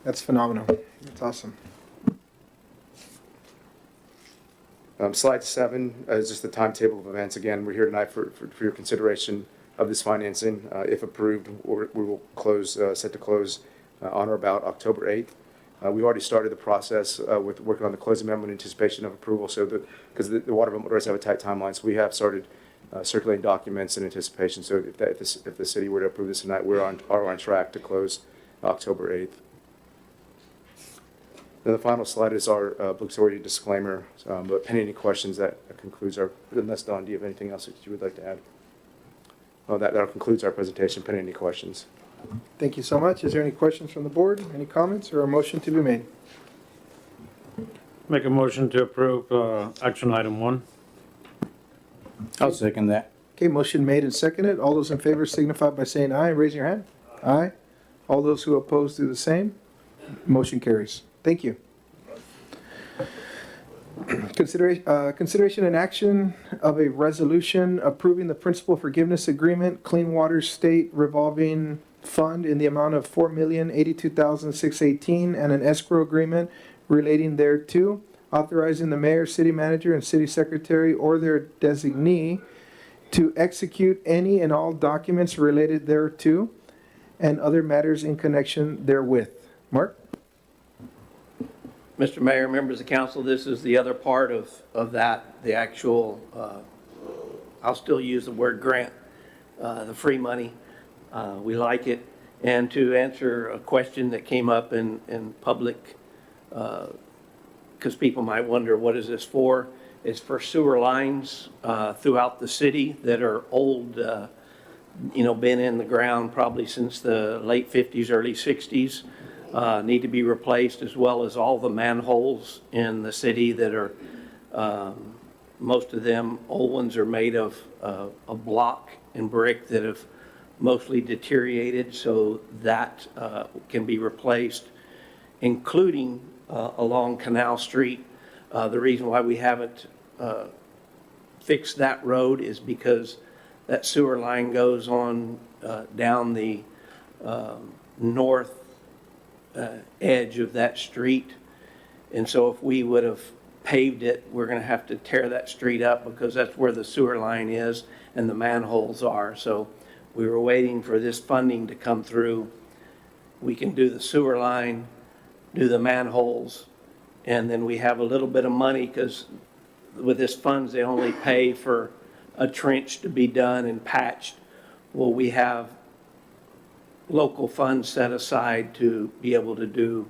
That's phenomenal. That's awesome. Slide 7 is just the timetable of events. Again, we're here tonight for your consideration of this financing. If approved, we will set to close on or about October 8th. We've already started the process with working on the closing memo in anticipation of approval. So because the Water Development does have a tight timeline, so we have started circulating documents in anticipation. So if the city were to approve this tonight, are on track to close October 8th. Then the final slide is our obligatory disclaimer. But pending any questions, that concludes our. Unless Don, do you have anything else that you would like to add? Well, that concludes our presentation. Pending any questions. Thank you so much. Is there any questions from the board? Any comments or a motion to be made? Make a motion to approve action item 1. I'll second that. Okay, motion made and seconded. All those in favor signify by saying aye. Raise your hand. Aye. All those who oppose do the same. Motion carries. Thank you. Consideration and action of a resolution approving the principal forgiveness agreement, Clean Water State Revolving Fund in the amount of $4,082,618 and an escrow agreement relating thereto, authorizing the mayor, city manager, and city secretary or their designee to execute any and all documents related thereto and other matters in connection therewith. Mark? Mr. Mayor, members of council, this is the other part of that, the actual, I'll still use the word grant, the free money. We like it. And to answer a question that came up in public because people might wonder, what is this for? It's for sewer lines throughout the city that are old, been in the ground probably since the late 50s, early 60s, need to be replaced, as well as all the manholes in the city that are, most of them, old ones are made of block and brick that have mostly deteriorated, so that can be replaced, including along Canal Street. The reason why we haven't fixed that road is because that sewer line goes on down the north edge of that street. And so if we would have paved it, we're going to have to tear that street up because that's where the sewer line is and the manholes are. So we were waiting for this funding to come through. We can do the sewer line, do the manholes, and then we have a little bit of money because with this funds, they only pay for a trench to be done and patched. Well, we have local funds set aside to be able to do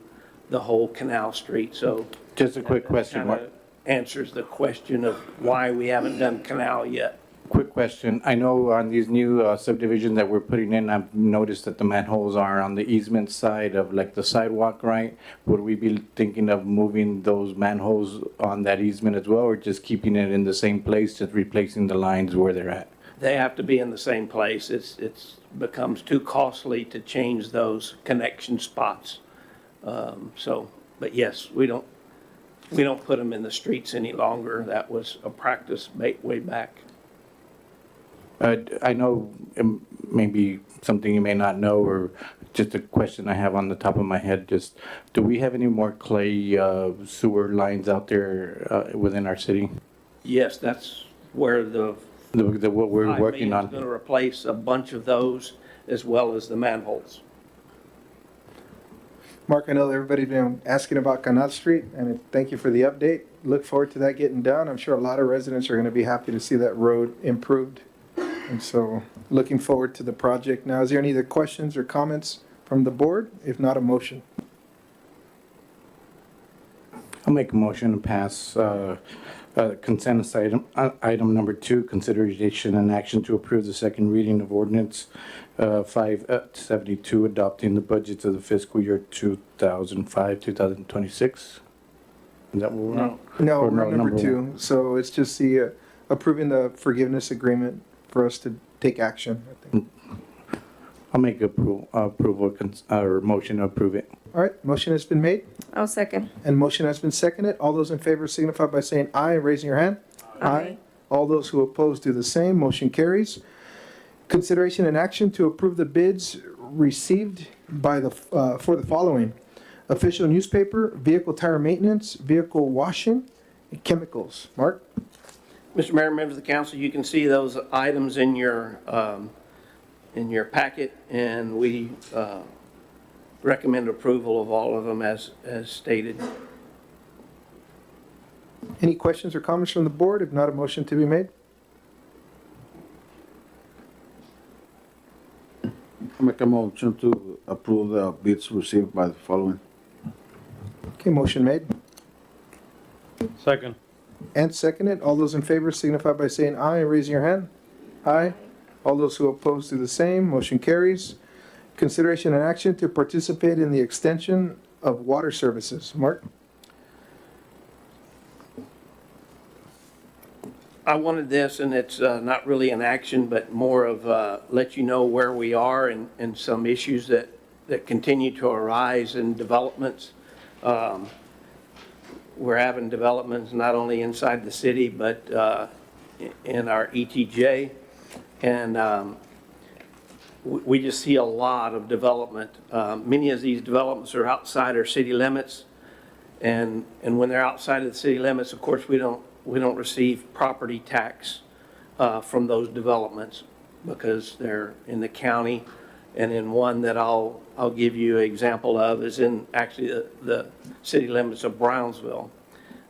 the whole Canal Street. So Just a quick question, kind Mark. of answers the question of why we haven't done Canal yet. Quick question. I know on these new subdivisions that we're putting in, I've noticed that the manholes are on the easement side of like the sidewalk, right? Would we be thinking of moving those manholes on that easement as well, or just keeping it in the same place, just replacing the lines where they're at? They have to be in the same place. It's becomes too costly to change those connection spots. But yes, we don't put them in the streets any longer. That was a practice way back. I know maybe something you may not know, or just a question I have on the top of my head, just, do we have any more clay sewer lines out there within our city? Yes, that's where the What we're $5 working million is going to on? replace a bunch of those as well as the manholes. Mark, I know everybody's been asking about Canal Street, and thank you for the update. Look forward to that getting done. I'm sure a lot of residents are going to be happy to see that road improved. And so, looking forward to the project. Now, is there any other questions or comments from the board? If not, a motion. I'll make a motion to pass consent item number 2, consideration and action to approve the second reading of ordinance 572, adopting the budgets of the fiscal year 2005, 2026. Is that what we're on? No, Or we're on number one? 2. So it's just the approving the forgiveness agreement for us to take action, I think. I'll make approval, or motion to approve it. All right, motion has been made I'll second. and motion has been seconded. All those in favor signify by saying aye and raising your hand. All those who oppose do the same. Motion carries. Consideration and action to approve the bids received by for the following: official newspaper, vehicle tire maintenance, vehicle washing, and chemicals. Mark? Mr. Mayor, members of the council, you can see those items in your packet, and we recommend approval of all of them as stated. Any questions or comments from the board? If not, a motion to be made. Make a motion to approve the bids received by the following. Okay, motion made Second. and seconded. All those in favor signify by saying aye and raising your hand. Aye. All those who oppose do the same. Motion carries. Consideration and action to participate in the extension of water services. Mark? I wanted this, and it's not really an action, but more of let you know where we are and some issues that continue to arise in developments. We're having developments not only inside the city, but in our ETJ. And we just see a lot of development. Many of these developments are outside our city limits. And when they're outside of the city limits, of course, we don't receive property tax from those developments because they're in the county. And in one that I'll give you an example of is in actually the city limits of Brownsville,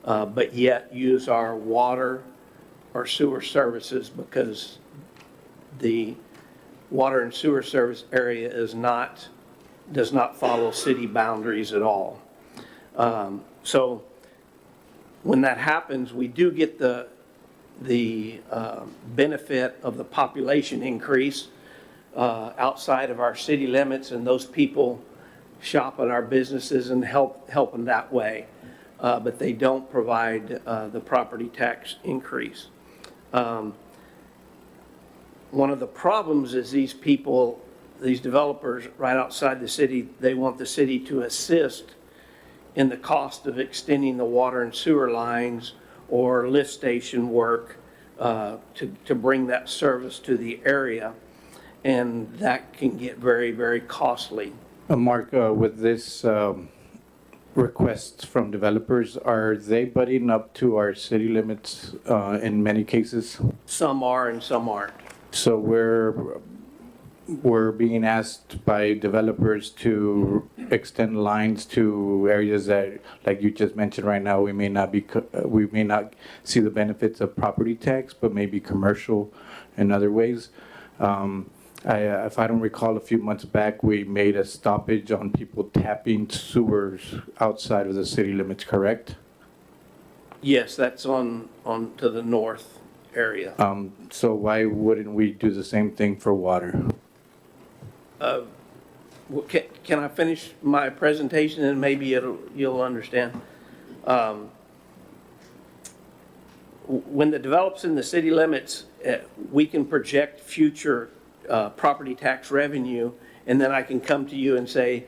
but yet use our water or sewer services because the water and sewer service area does not follow city boundaries at all. So When that happens, we do get the benefit of the population increase outside of our city limits, and those people shop at our businesses and help in that way. But they don't provide the property tax increase. One of the problems is these people, these developers right outside the city, they want the city to assist in the cost of extending the water and sewer lines or lift station work to bring that service to the area. And that can get very, very costly. Mark, with this requests from developers, are they butting up to our city limits in many cases? Some are and some aren't. So we're being asked by developers to extend lines to areas that, like you just mentioned right now, we may not see the benefits of property tax, but maybe commercial in other ways. If I don't recall, a few months back, we made a stoppage on people tapping sewers outside of the city limits, correct? Yes, that's on to the north area. So why wouldn't we do the same thing for water? Can I finish my presentation and maybe you'll understand? When the develops in the city limits, we can project future property tax revenue, and then I can come to you and say,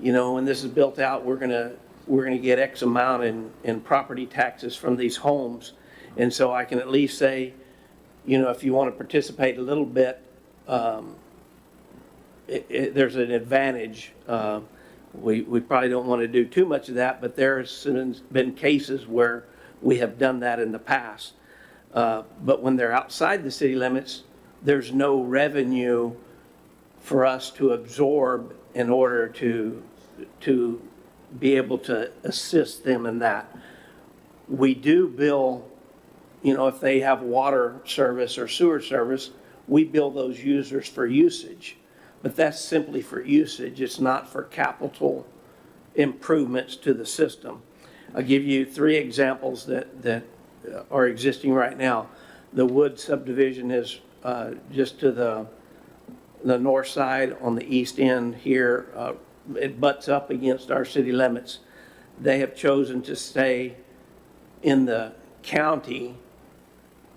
you know, when this is built out, we're gonna get X amount in property taxes from these homes. And so I can at least say, you know, if you want to participate a little bit, there's an advantage. We probably don't want to do too much of that, but there's been cases where we have done that in the past. But when they're outside the city limits, there's no revenue for us to absorb in order to be able to assist them in that. We do bill, you know, if they have water service or sewer service, we bill those users for usage. But that's simply for usage. It's not for capital improvements to the system. I'll give you 3 examples that are existing right now. The Wood subdivision is just to the north side on the east end here. It butts up against our city limits. They have chosen to stay in the county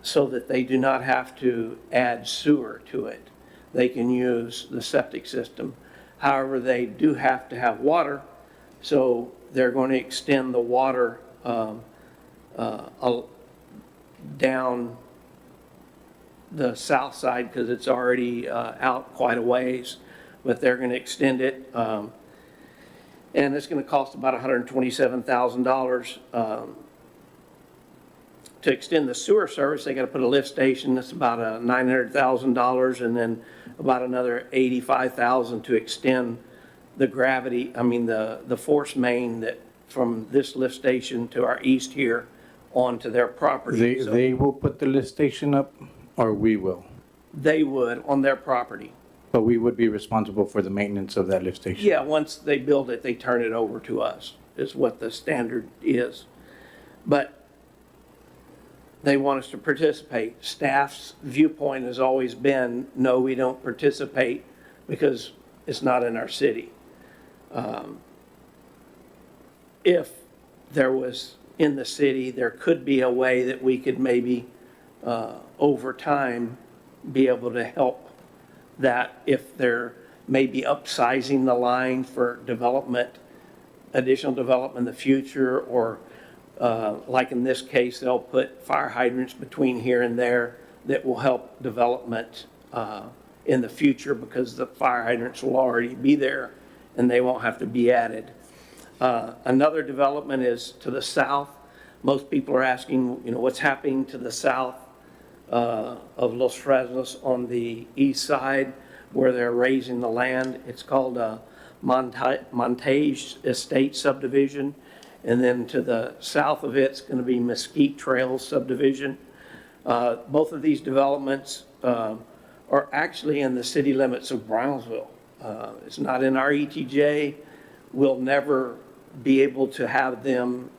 so that they do not have to add sewer to it. They can use the septic system. However, they do have to have water, so they're going to extend the water down the south side because it's already out quite a ways, but they're going to extend it. And it's going to cost about $127,000 to extend the sewer service. They got to put a lift station. That's about $900,000, and then about another $85,000 to extend the the force main that from this lift station to our east here onto their property. They will put the lift station up, or we will? They would on their property. But we would be responsible for the maintenance of that lift station? Yeah, once they build it, they turn it over to us, is what the standard is. But they want us to participate. Staff's viewpoint has always been, no, we don't participate because it's not in our city. If there was in the city, there could be a way that we could maybe, over time, be able to help that if they're maybe upsizing the line for development, additional development in the future, or like in this case, they'll put fire hydrants between here and there that will help development in the future because the fire hydrants will already be there and they won't have to be added. Another development is to the south. Most people are asking, you know, what's happening to the south of Los Fresnos on the east side where they're raising the land. It's called Montage Estate subdivision. And then to the south of it's going to be Mesquite Trails subdivision. Both of these developments are actually in the city limits of Brownsville. It's not in our ETJ. We'll never be able to have them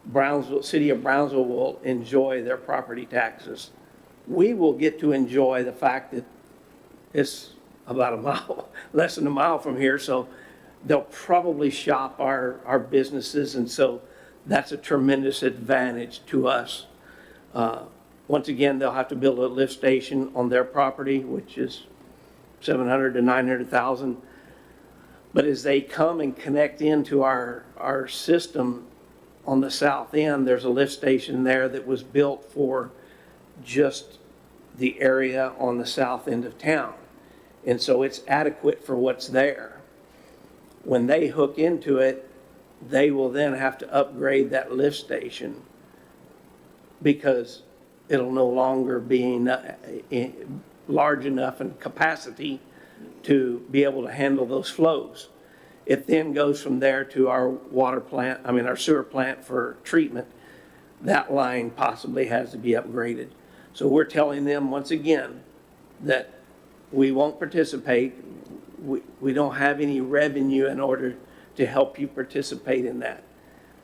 Brownsville, city of Brownsville will enjoy their property taxes. We will get to enjoy the fact that it's about a mile, less than a mile from here, so they'll probably shop our businesses, and so that's a tremendous advantage to us. Once again, they'll have to build a lift station on their property, which is 700 to 900,000. But as they come and connect into our system on the south end, there's a lift station there that was built for just the area on the south end of town. And so it's adequate for what's there. When they hook into it, they will then have to upgrade that lift station because it'll no longer be large enough in capacity to be able to handle those flows. It then goes from there to our our sewer plant for treatment. That line possibly has to be upgraded. So we're telling them once again that we won't participate. We don't have any revenue in order to help you participate in that.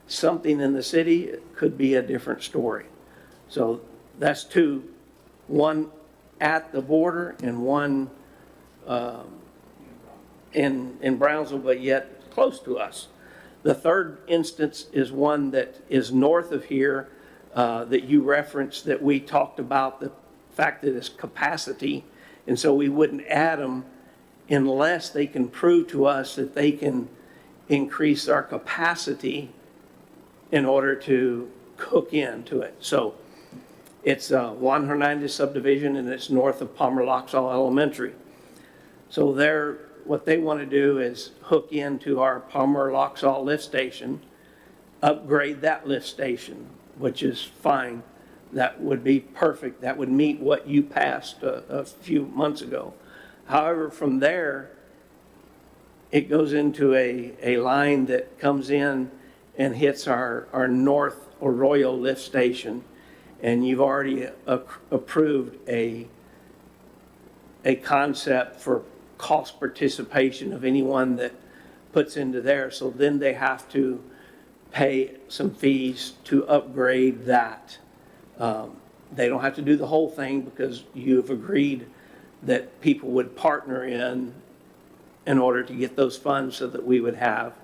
Something in the city could be a different story. So that's two, one at the border and one in Brownsville, but yet close to us. The third instance is one that is north of here that you referenced, that we talked about the fact that it's capacity, and so we wouldn't add them unless they can prove to us that they can increase our capacity in order to hook into it. So it's Juan Hernandez subdivision, and it's north of Palmer Loxall Elementary. So what they want to do is hook into our Palmer Loxall lift station, upgrade that lift station, which is fine. That would be perfect. That would meet what you passed a few months ago. However, from there, it goes into a line that comes in and hits our North Arroyo lift station. And you've already approved a concept for cost participation of anyone that puts into there. So then they have to pay some fees to upgrade that. They don't have to do the whole thing because you've agreed that people would partner in order to get those funds so that we would have.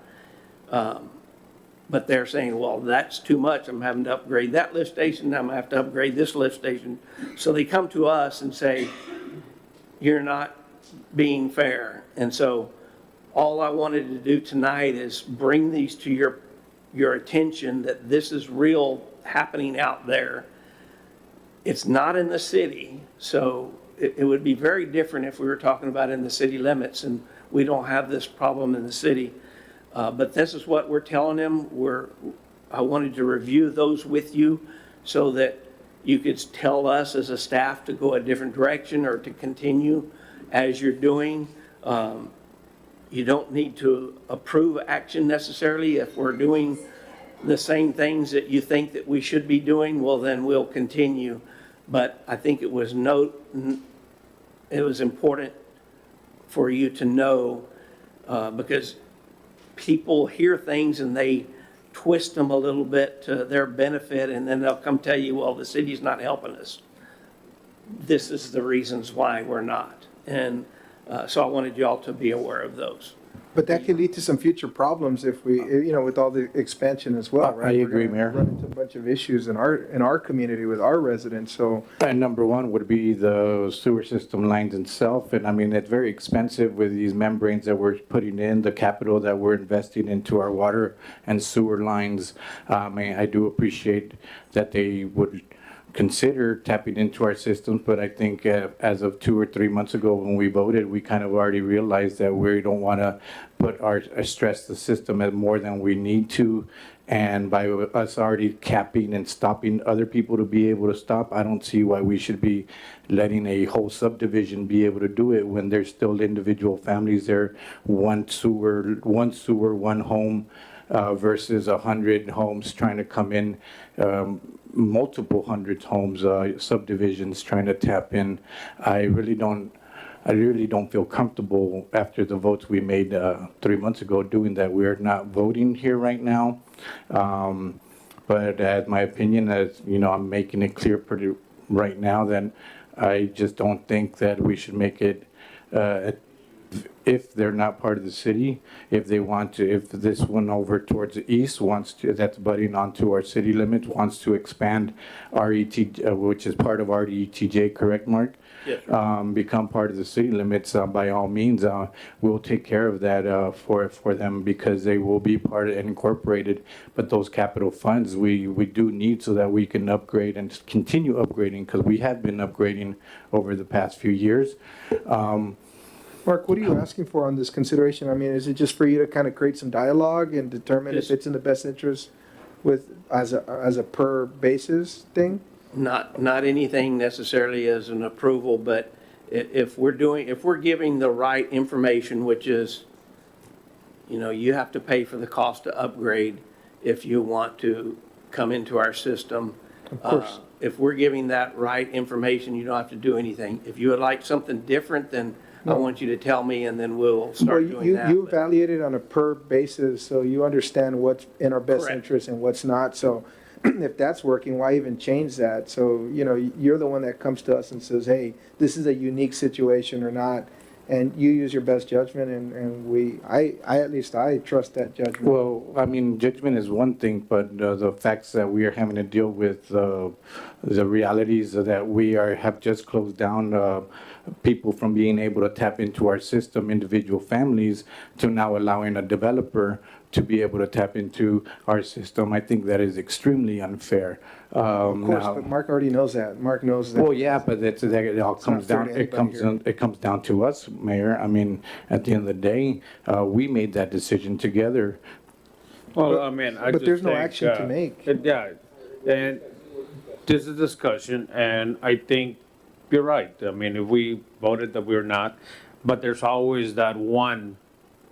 But they're saying, well, that's too much. I'm having to upgrade that lift station. I'm going to have to upgrade this lift station. So they come to us and say, you're not being fair. And so all I wanted to do tonight is bring these to your attention that this is real happening out there. It's not in the city, so it would be very different if we were talking about in the city limits, and we don't have this problem in the city. But this is what we're telling them. I wanted to review those with you so that you could tell us as a staff to go a different direction or to continue as you're doing. You don't need to approve action necessarily. If we're doing the same things that you think that we should be doing, well, then we'll continue. But I think it was important for you to know because people hear things and they twist them a little bit to their benefit, and then they'll come tell you, well, the city's not helping us. This is the reasons why we're not. And so I wanted you all to be aware of those. But that could lead to some future problems if we, with all the expansion as well, right? I agree, We're gonna Mayor. Run into a bunch of issues in our community with our residents, so. And number one would be the sewer system lines itself. And I mean, it's very expensive with these membranes that we're putting in, the capital that we're investing into our water and sewer lines. I do appreciate that they would consider tapping into our systems, but I think as of 2 or 3 months ago when we voted, we kind of already realized that we don't want to stress the system at more than we need to. And by us already capping and stopping other people to be able to stop, I don't see why we should be letting a whole subdivision be able to do it when there's still individual families there, one sewer, one home, versus 100 homes trying to come in, multiple hundreds homes, subdivisions trying to tap in. I really don't feel comfortable after the votes we made 3 months ago doing that. We're not voting here right now. But as my opinion, as you know, I'm making it clear pretty right now that I just don't think that we should make it, if they're not part of the city, if they want to, if this one over towards the east wants to, that's butting onto our city limits, wants to expand RET, which is part of RETJ, correct, Mark? Yes, Become part of the city limits, by all means, we'll take care of that, for them because they will be part of and incorporated. But those capital funds, we do need so that we can upgrade and continue upgrading, because we have been upgrading over the past few years. Mark, what are you asking for on this consideration? I mean, is it just for you to kind of create some dialogue and determine if Yes. it's in the best interest with, as a per basis thing? Not anything necessarily as an approval, but if we're giving the right information, which is, you know, you have to pay for the cost to upgrade if you want to come into our system. Of course. If we're giving that right information, you don't have to do anything. If you would like something different, then I No. want you to tell me and then we'll Well, start doing you that. you But- evaluate it on a per basis, so you understand what's in our best Correct. interest and what's not. So if that's working, why even change that? So, you know, you're the one that comes to us and says, hey, this is a unique situation or not. And you use your best judgment and at least I trust that judgment. Well, I mean, judgment is one thing, but the facts that we are having to deal with, the realities that we have just closed down people from being able to tap into our system, individual families, to now allowing a developer to be able to tap into our system. I think that is extremely unfair. Of course, but Mark already knows that. Mark knows that. Well, yeah, but it all It's comes not fair down, to anybody here. it comes down to us, Mayor. I mean, at the end of the day, we made that decision together. Well, I mean, I But just there's no think, action to make. Yeah, and this is discussion, and I think you're right. I mean, if we voted that we're not, but there's always that one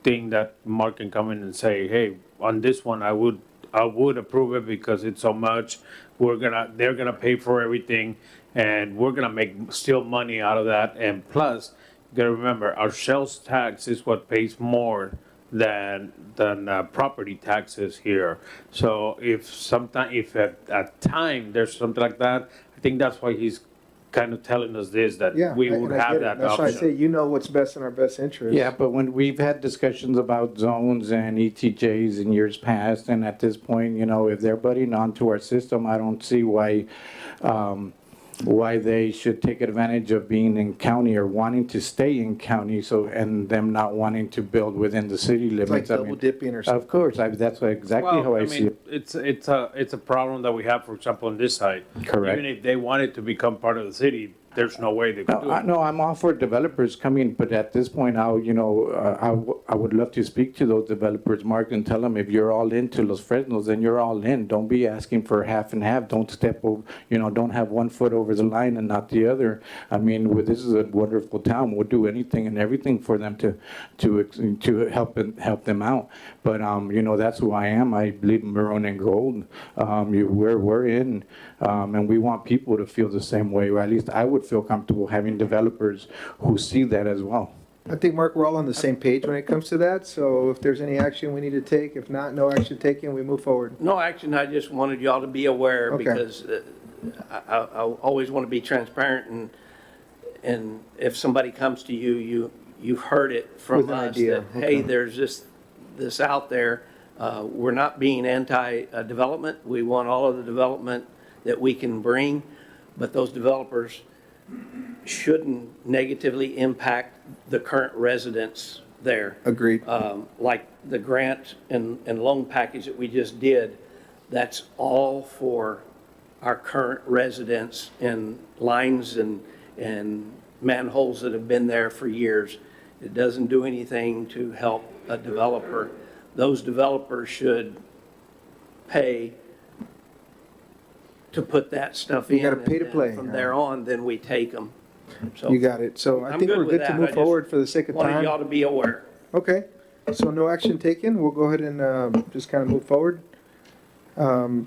thing that Mark can come in and say, hey, on this one, I would approve it because it's so much. They're gonna pay for everything, and we're gonna make still money out of that. And plus, you gotta remember, our sales tax is what pays more than property taxes here. So if at time there's something like that, I think that's why he's kind of telling us this, that Yeah, we and would I get have it. that That's why I say, option. you know what's best in our best interest. Yeah, but when we've had discussions about zones and ETJs in years past, and at this point, you know, if they're butting onto our system, I don't see why they should take advantage of being in county or wanting to stay in county, so, and them not wanting to build within the city It's like limits. I double mean, dipping or something. of course, that's exactly Well, how I see mean, it. it's a problem that we have, for example, on this side. Correct. Even if they wanted to become part of the city, there's no way they could do it. No, I'm all for developers coming, but at this point, I would love to speak to those developers, Mark, and tell them if you're all into Los Fresnos, then you're all in. Don't be asking for half and half. Don't step over, don't have one foot over the line and not the other. I mean, this is a wonderful town. We'll do anything and everything for them to help them out. But, that's who I am. I believe in maroon and gold. We're in, and we want people to feel the same way, or at least I would feel comfortable having developers who see that as well. I think, Mark, we're all on the same page when it comes to that, so if there's any action we need to take, if not, no action taken, we move forward. No action, I just wanted y'all to be aware Okay. because I always want to be transparent and if somebody comes to you, you've heard it from With an us idea, that, hey, okay. there's this out there. We're not being anti-development. We want all of the development that we can bring, but those developers shouldn't negatively impact the current residents there. Agreed. Like the grant and loan package that we just did, that's all for our current residents and lines and manholes that have been there for years. It doesn't do anything to help a developer. Those developers should pay to put that stuff in. You gotta pay to and then play, From huh? there on, then we take them. So You got it. So I I'm think good we're with good to that. I move just forward for the sake of wanted y'all time. to be aware. Okay, so no action taken. We'll go ahead and just kind of move forward.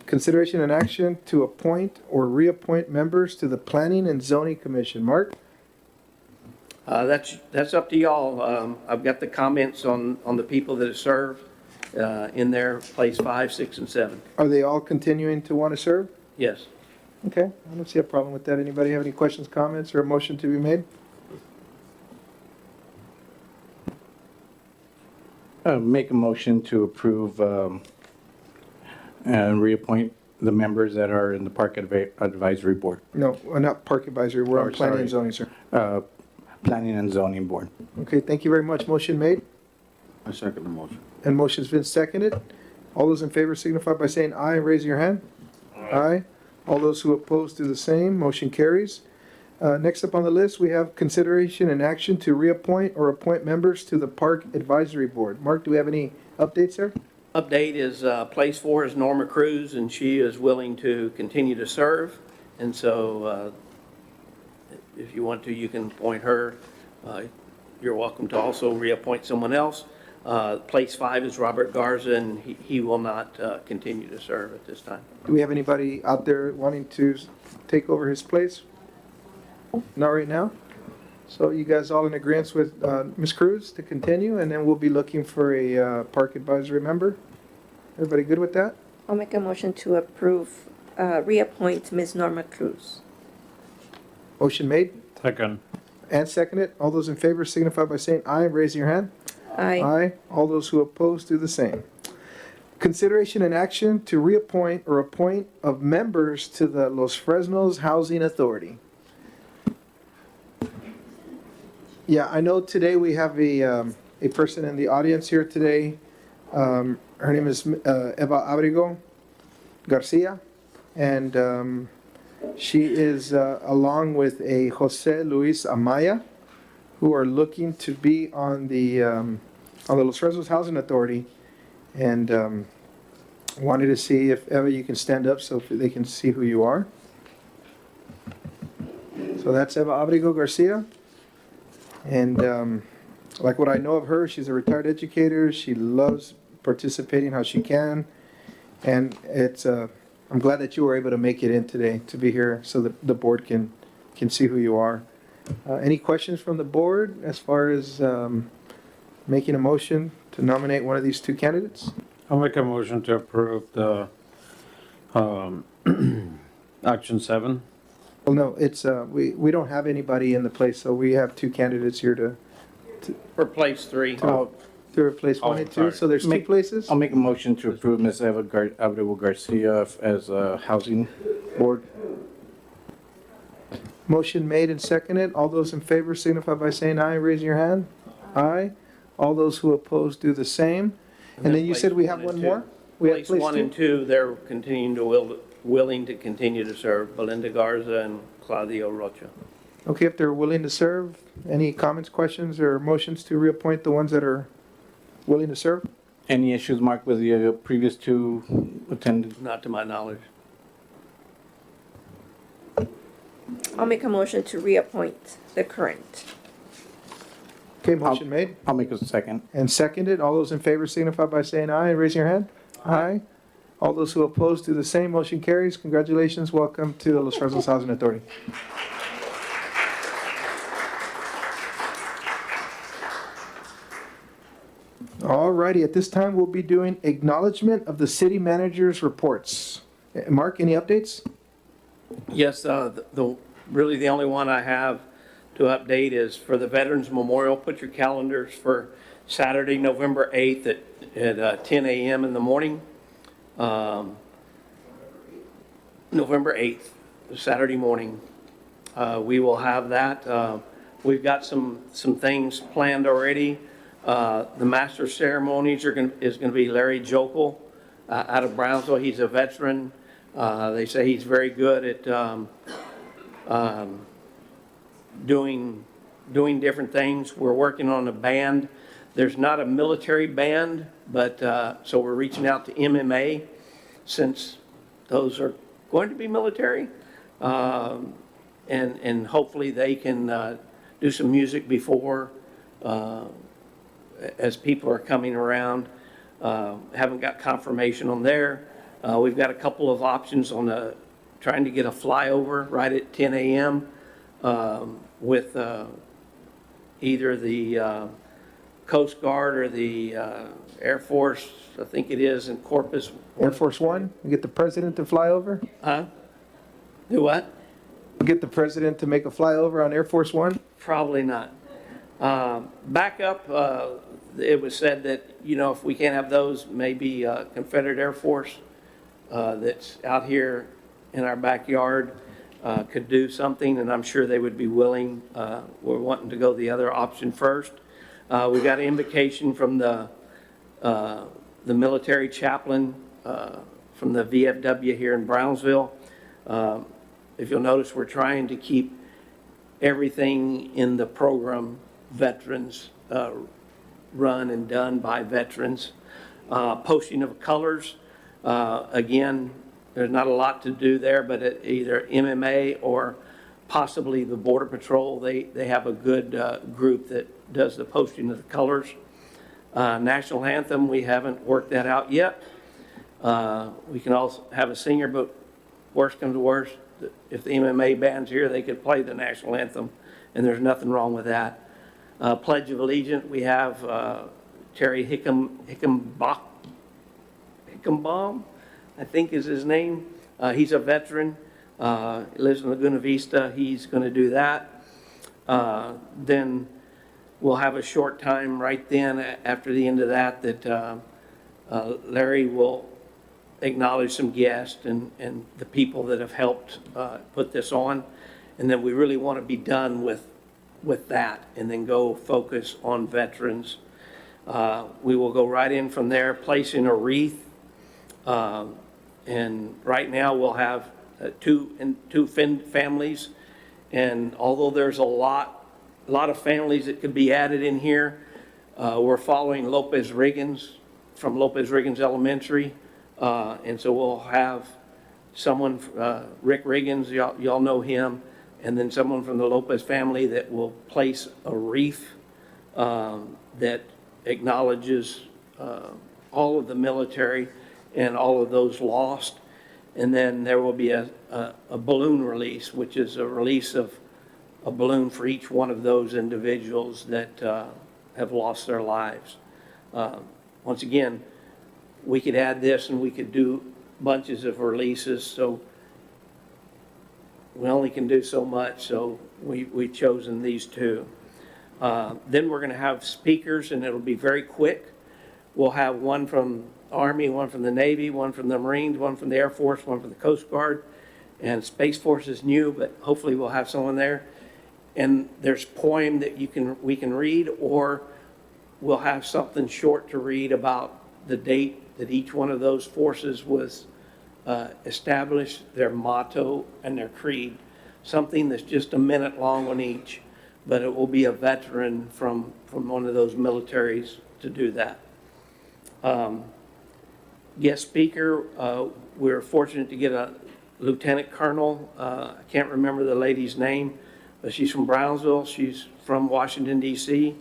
Consideration and action to appoint or reappoint members to the Planning and Zoning Commission. Mark? That's up to y'all. I've got the comments on the people that have served. in there, place 5, 6, and 7. Are they all continuing to want to serve? Yes. Okay, I don't see a problem with that. Anybody have any questions, comments, or a motion to be made? Make a motion to approve and reappoint the members that are in the Park Advisory Board, No, not Park Advisory, we're on Oh, Planning and sorry. Zoning, sir. Planning and Zoning Board. Okay, thank you very much. Motion made, I second the motion. and motion's been seconded. All those in favor signify by saying aye and raise your hand. Aye. All those who oppose do the same. Motion carries. Next up on the list, we have consideration and action to reappoint or appoint members to the Park Advisory Board. Mark, do we have any updates there? Update is, place 4 is Norma Cruz, and she is willing to continue to serve. And so, if you want to, you can appoint her. You're welcome to also reappoint someone else. Place 5 is Robert Garza, and he will not continue to serve at this time. Do we have anybody out there wanting to take over his place? Not right now? So you guys all in agreement with Ms. Cruz to continue, and then we'll be looking for a Park Advisory member? Everybody good with that? I'll make a motion to approve, reappoint Ms. Norma Cruz. Motion made Second. and seconded. All those in favor signify by saying aye and raising your hand. Aye. Aye. All those who oppose do the same. Consideration and action to reappoint or appoint of members to the Los Fresnos Housing Authority. Yeah, I know today we have a person in the audience here today. Her name is Eva Abrigo Garcia, and she is along with a Jose Luis Amaya, who are looking to be on the Los Fresnos Housing Authority, and wanted to see if Eva, you can stand up so they can see who you are. So that's Eva Abrigo Garcia. And like what I know of her, she's a retired educator. She loves participating how she can. And it's I'm glad that you were able to make it in today to be here so that the board can see who you are. Any questions from the board as far as making a motion to nominate one of these two candidates? I'll make a motion to approve the action 7. Well, no, it's we don't have anybody in the place, so we have two candidates here to For place 3, to replace one and two. sorry. So there's two Make- places. I'll make a motion to approve Ms. Eva Abreu Garcia as a Housing Board. Motion made and seconded. All those in favor signify by saying aye, raising your hand. Aye. All those who oppose do the same. And then you said we have one more? We have place 1 and 2, they're continuing to willing to continue to serve, Belinda Garza and Claudio Rocha. Okay, if they're willing to serve, any comments, questions, or motions to reappoint the ones that are willing to serve? Any issues, Mark, with the previous two attended? Not to my knowledge. I'll make a motion to reappoint the current. Okay, motion made I'll make a second. and seconded. All those in favor signify by saying aye and raising your hand. Aye. All those who oppose do the same. Motion carries. Congratulations. Welcome to the Los Fresnos Housing Authority. All righty, at this time, we'll be doing acknowledgement of the city manager's reports. Mark, any updates? Yes, really the only one I have to update is for the Veterans Memorial. Put your calendars for Saturday, November 8th at 10 a.m. in the morning. November 8th, Saturday morning. We will have that. We've got some things planned already. The master ceremonies is going to be Larry Jokel out of Brownsville. He's a veteran. They say he's very good at doing different things. We're working on a band. There's not a military band, but so we're reaching out to MMA since those are going to be military, and hopefully they can do some music before as people are coming around. Haven't got confirmation on there. We've got a couple of options on trying to get a flyover right at 10 a.m. With either the Coast Guard or the Air Force, I think it is, in Corpus. Air Force One, we get the president to fly over? Huh? Do what? We get the president to make a flyover on Air Force One? Probably not. Backup, it was said that, you know, if we can't have those, maybe Confederate Air Force that's out here in our backyard could do something, and I'm sure they would be willing. We're wanting to go the other option first. We got an invocation from the military chaplain from the VFW here in Brownsville. If you'll notice, we're trying to keep everything in the program veterans run and done by veterans. Posting of colors, again, there's not a lot to do there, but either MMA or possibly the Border Patrol, they have a good group that does the posting of the colors. National anthem, we haven't worked that out yet. We can also have a singer, but worst comes to worst, if the MMA band's here, they could play the national anthem, and there's nothing wrong with that. Pledge of Allegiance, we have Terry Hickenbaum, I think is his name. He's a veteran, lives in Laguna Vista. He's going to do that. Then we'll have a short time right then after the end of that Larry will acknowledge some guests and the people that have helped put this on. And then we really want to be done with that and then go focus on veterans. We will go right in from there, placing a wreath. And right now we'll have two families. And although there's a lot of families that could be added in here, we're following Lopez Riggins from Lopez Riggins Elementary. And so we'll have someone, Rick Riggins, y'all know him, and then someone from the Lopez family that will place a wreath that acknowledges all of the military and all of those lost. And then there will be a balloon release, which is a release of a balloon for each one of those individuals that have lost their lives. Once again, we could add this and we could do bunches of releases, so we only can do so much, so we've chosen these two. Then we're going to have speakers, and it'll be very quick. We'll have one from Army, one from the Navy, one from the Marines, one from the Air Force, one from the Coast Guard, and Space Force is new, but hopefully we'll have someone there. And there's a poem that we can read, or we'll have something short to read about the date that each one of those forces was established, their motto and their creed. Something that's just a minute long on each, but it will be a veteran from one of those militaries to do that. Guest speaker, we're fortunate to get a lieutenant colonel. I can't remember the lady's name, but she's from Brownsville. She's from Washington, D.C.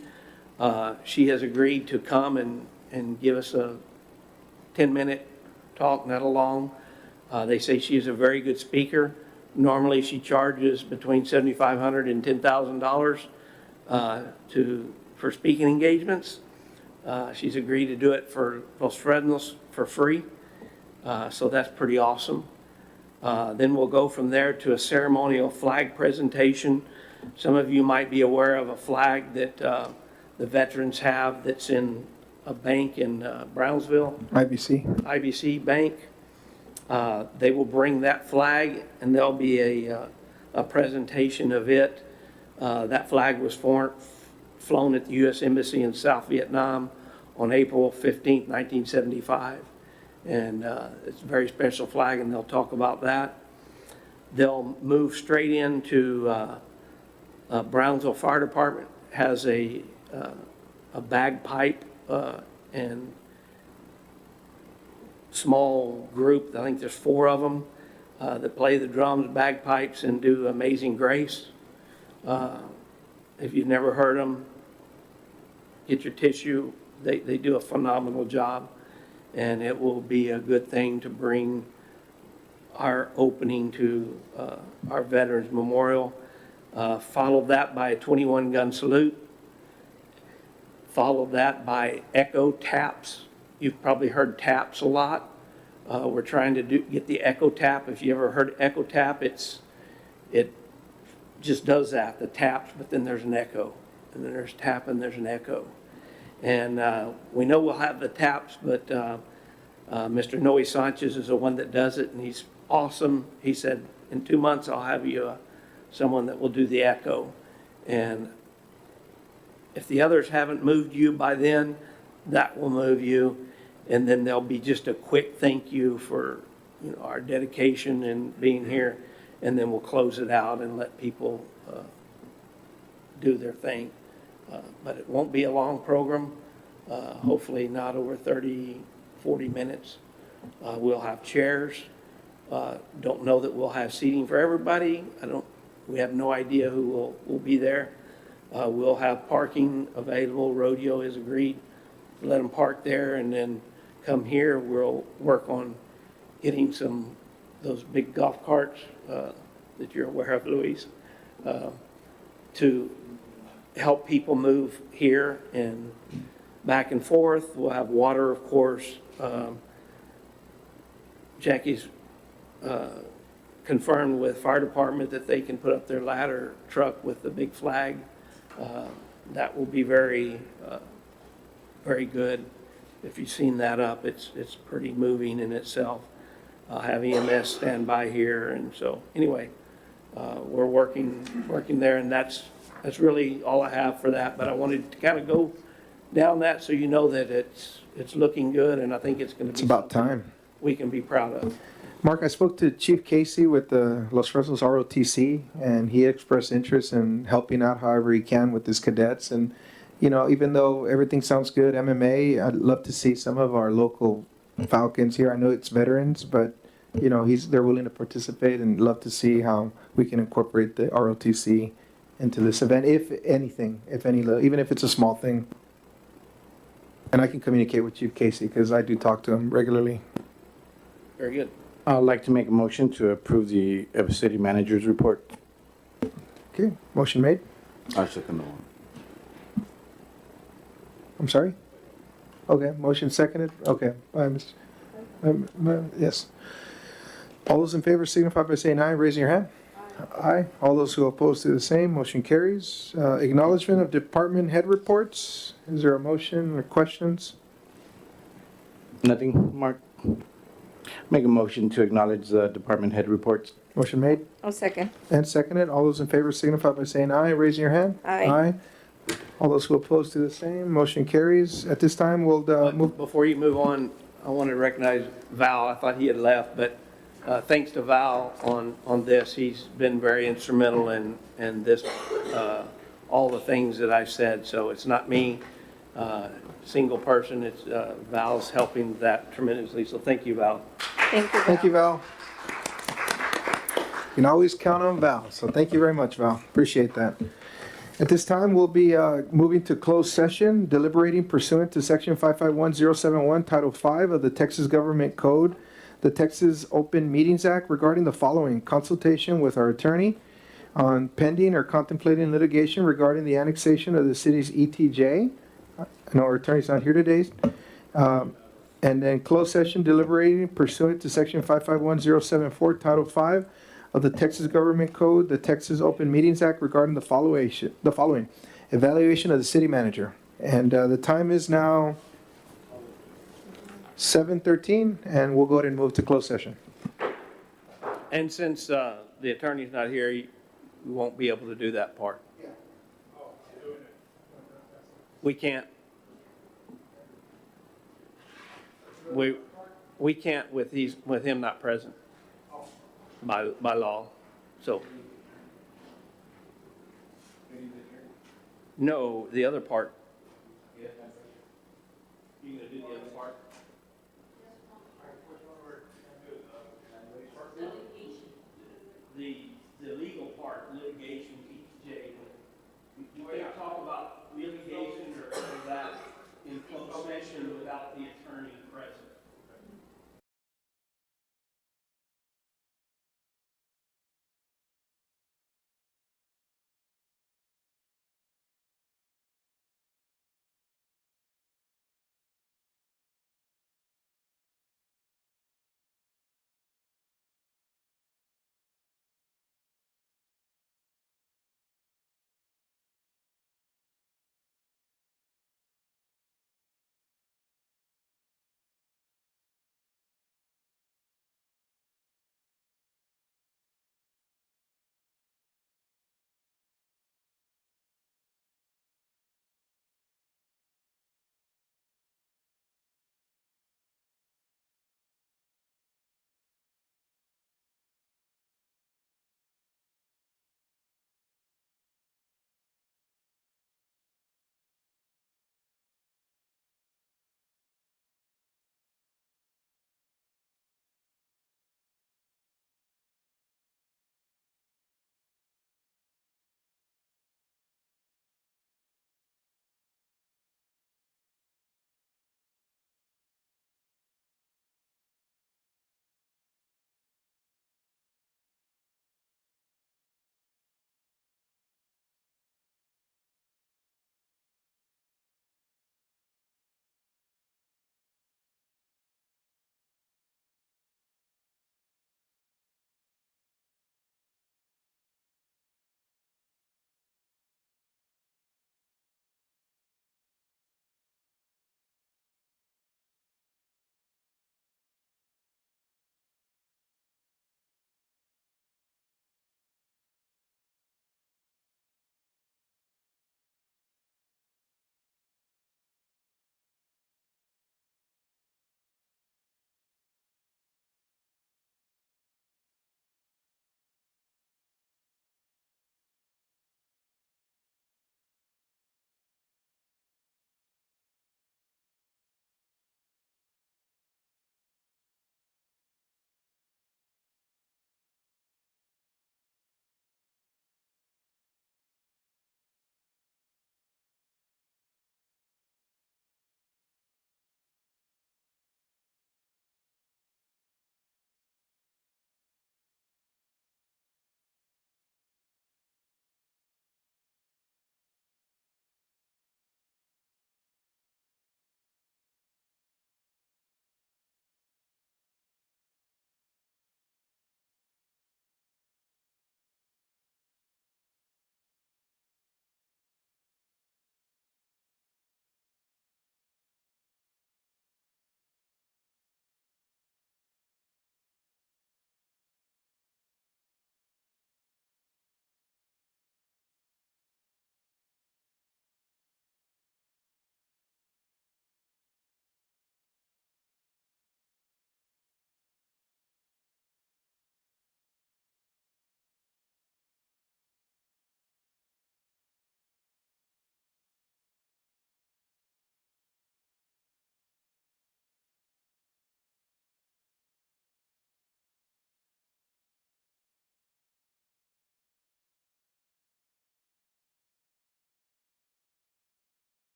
She has agreed to come and give us a 10-minute talk, not a long. They say she's a very good speaker. Normally she charges between $7,500 and $10,000 for speaking engagements. She's agreed to do it for Los Fresnos for free, so that's pretty awesome. Then we'll go from there to a ceremonial flag presentation. Some of you might be aware of a flag that the veterans have that's in a bank in Brownsville. IBC Bank. They will bring that flag, and there'll be a presentation of it. That flag was flown at the U.S. Embassy in South Vietnam on April 15, 1975. And it's a very special flag, and they'll talk about that. They'll move straight into Brownsville Fire Department has a bagpipe and small group. I think there's 4 of them that play the drums, bagpipes, and do Amazing Grace. If you've never heard them, get your tissue. They do a phenomenal job, and it will be a good thing to bring our opening to our Veterans Memorial. Followed that by a 21-gun salute, Follow that by Echo Taps. You've probably heard taps a lot. We're trying to get the Echo Tap. If you ever heard Echo Tap, it just does that, the taps, but then there's an echo. And then there's tap and there's an echo. And we know we'll have the taps, but Mr. Noe Sanchez is the one that does it, and he's awesome. He said, in 2 months, I'll have you someone that will do the echo. And if the others haven't moved you by then, that will move you. And then there'll be just a quick thank you for, our dedication and being here. And then we'll close it out and let people do their thing. But it won't be a long program, hopefully not over 30, 40 minutes. We'll have chairs. Don't know that we'll have seating for everybody. We have no idea who will be there. We'll have parking available. Rodeo has agreed to let them park there and then come here. We'll work on getting those big golf carts that you're aware of, Luis, to help people move here and back and forth. We'll have water, of course. Jackie's confirmed with fire department that they can put up their ladder truck with the big flag. That will be very, very good. If you've seen that up, it's pretty moving in itself. Have EMS stand by here, and so anyway, we're working there, and that's really all I have for that. But I wanted to kind of go down that so you know that it's looking good, and I think it's going to be. It's about something time. we can be proud of. Mark, I spoke to Chief Casey with the Los Fresnos ROTC, and he expressed interest in helping out however he can with his cadets. And, even though everything sounds good, MMA, I'd love to see some of our local Falcons here. I know it's veterans, but, they're willing to participate, and love to see how we can incorporate the ROTC into this event, if anything, even if it's a small thing. And I can communicate with Chief Casey because I do talk to him regularly. Very good. I'd like to make a motion to approve the city manager's report. Okay, motion made. I second the one. I'm sorry? Okay, motion seconded. Okay, yes. All those in favor signify by saying aye, raising your hand. Aye. All those who oppose to the same, motion carries. Acknowledgement of department head reports. Is there a motion or questions? Nothing, Mark? Make a motion to acknowledge the department head reports. Motion made I'll second. and seconded. All those in favor signify by saying aye, raising your hand. Aye. All those who oppose to the same, motion carries. At this time, we'll move. Before you move on, I want to recognize Val. I thought he had left, but thanks to Val on this. He's been very instrumental in this, all the things that I've said. So it's not me, single person. It's Val's helping that tremendously. So thank you, Val. Thank you. Thank you, Val. You can always count on Val, so thank you very much, Val. Appreciate that. At this time, we'll be moving to closed session, deliberating pursuant to Section 551071, Title 5 of the Texas Government Code, the Texas Open Meetings Act, regarding the following: consultation with our attorney on pending or contemplating litigation regarding the annexation of the city's ETJ. I know our attorney's not here today. And then closed session deliberating pursuant to Section 551074, Title 5 of the Texas Government Code, the Texas Open Meetings Act, regarding the following: evaluation of the city manager. And the time is now 7:13, and we'll go ahead and move to closed session. And since the attorney's not here, we won't be able to do that part. We can't. We can't with him not present by law. So. No, the other part. You gonna do the other part? The legal part, litigation, Jay. You can't talk about litigation or that in closed session without the attorney present.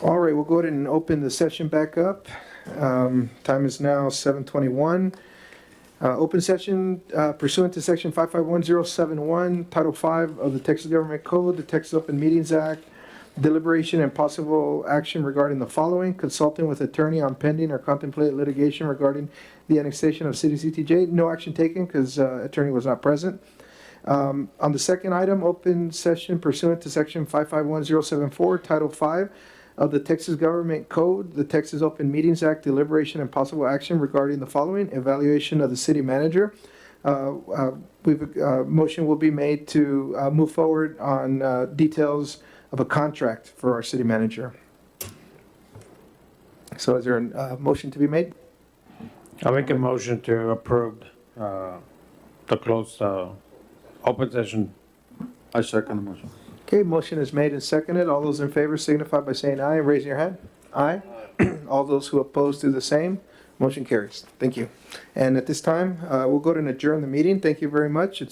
All right, we'll go ahead and open the session back up. Time is now 7:21. Open session pursuant to section 551071, Title 5 of the Texas Government Code, the Texas Open Meetings Act, deliberation and possible action regarding the following: consulting with attorney on pending or contemplated litigation regarding the annexation of City CTJ. No action taken because attorney was not present. On the second item, open session pursuant to section 551074, Title 5 of the Texas Government Code, the Texas Open Meetings Act, deliberation and possible action regarding the following: evaluation of the city manager. Motion will be made to move forward on details of a contract for our city manager. So is there a motion to be made? I make a motion to approve the closed open session. I second the motion. Okay, motion is made and seconded. All those in favor signify by saying aye and raising your hand. Aye. All those who oppose do the same. Motion carries. Thank you. And at this time, we'll go ahead and adjourn the meeting. Thank you very much. It's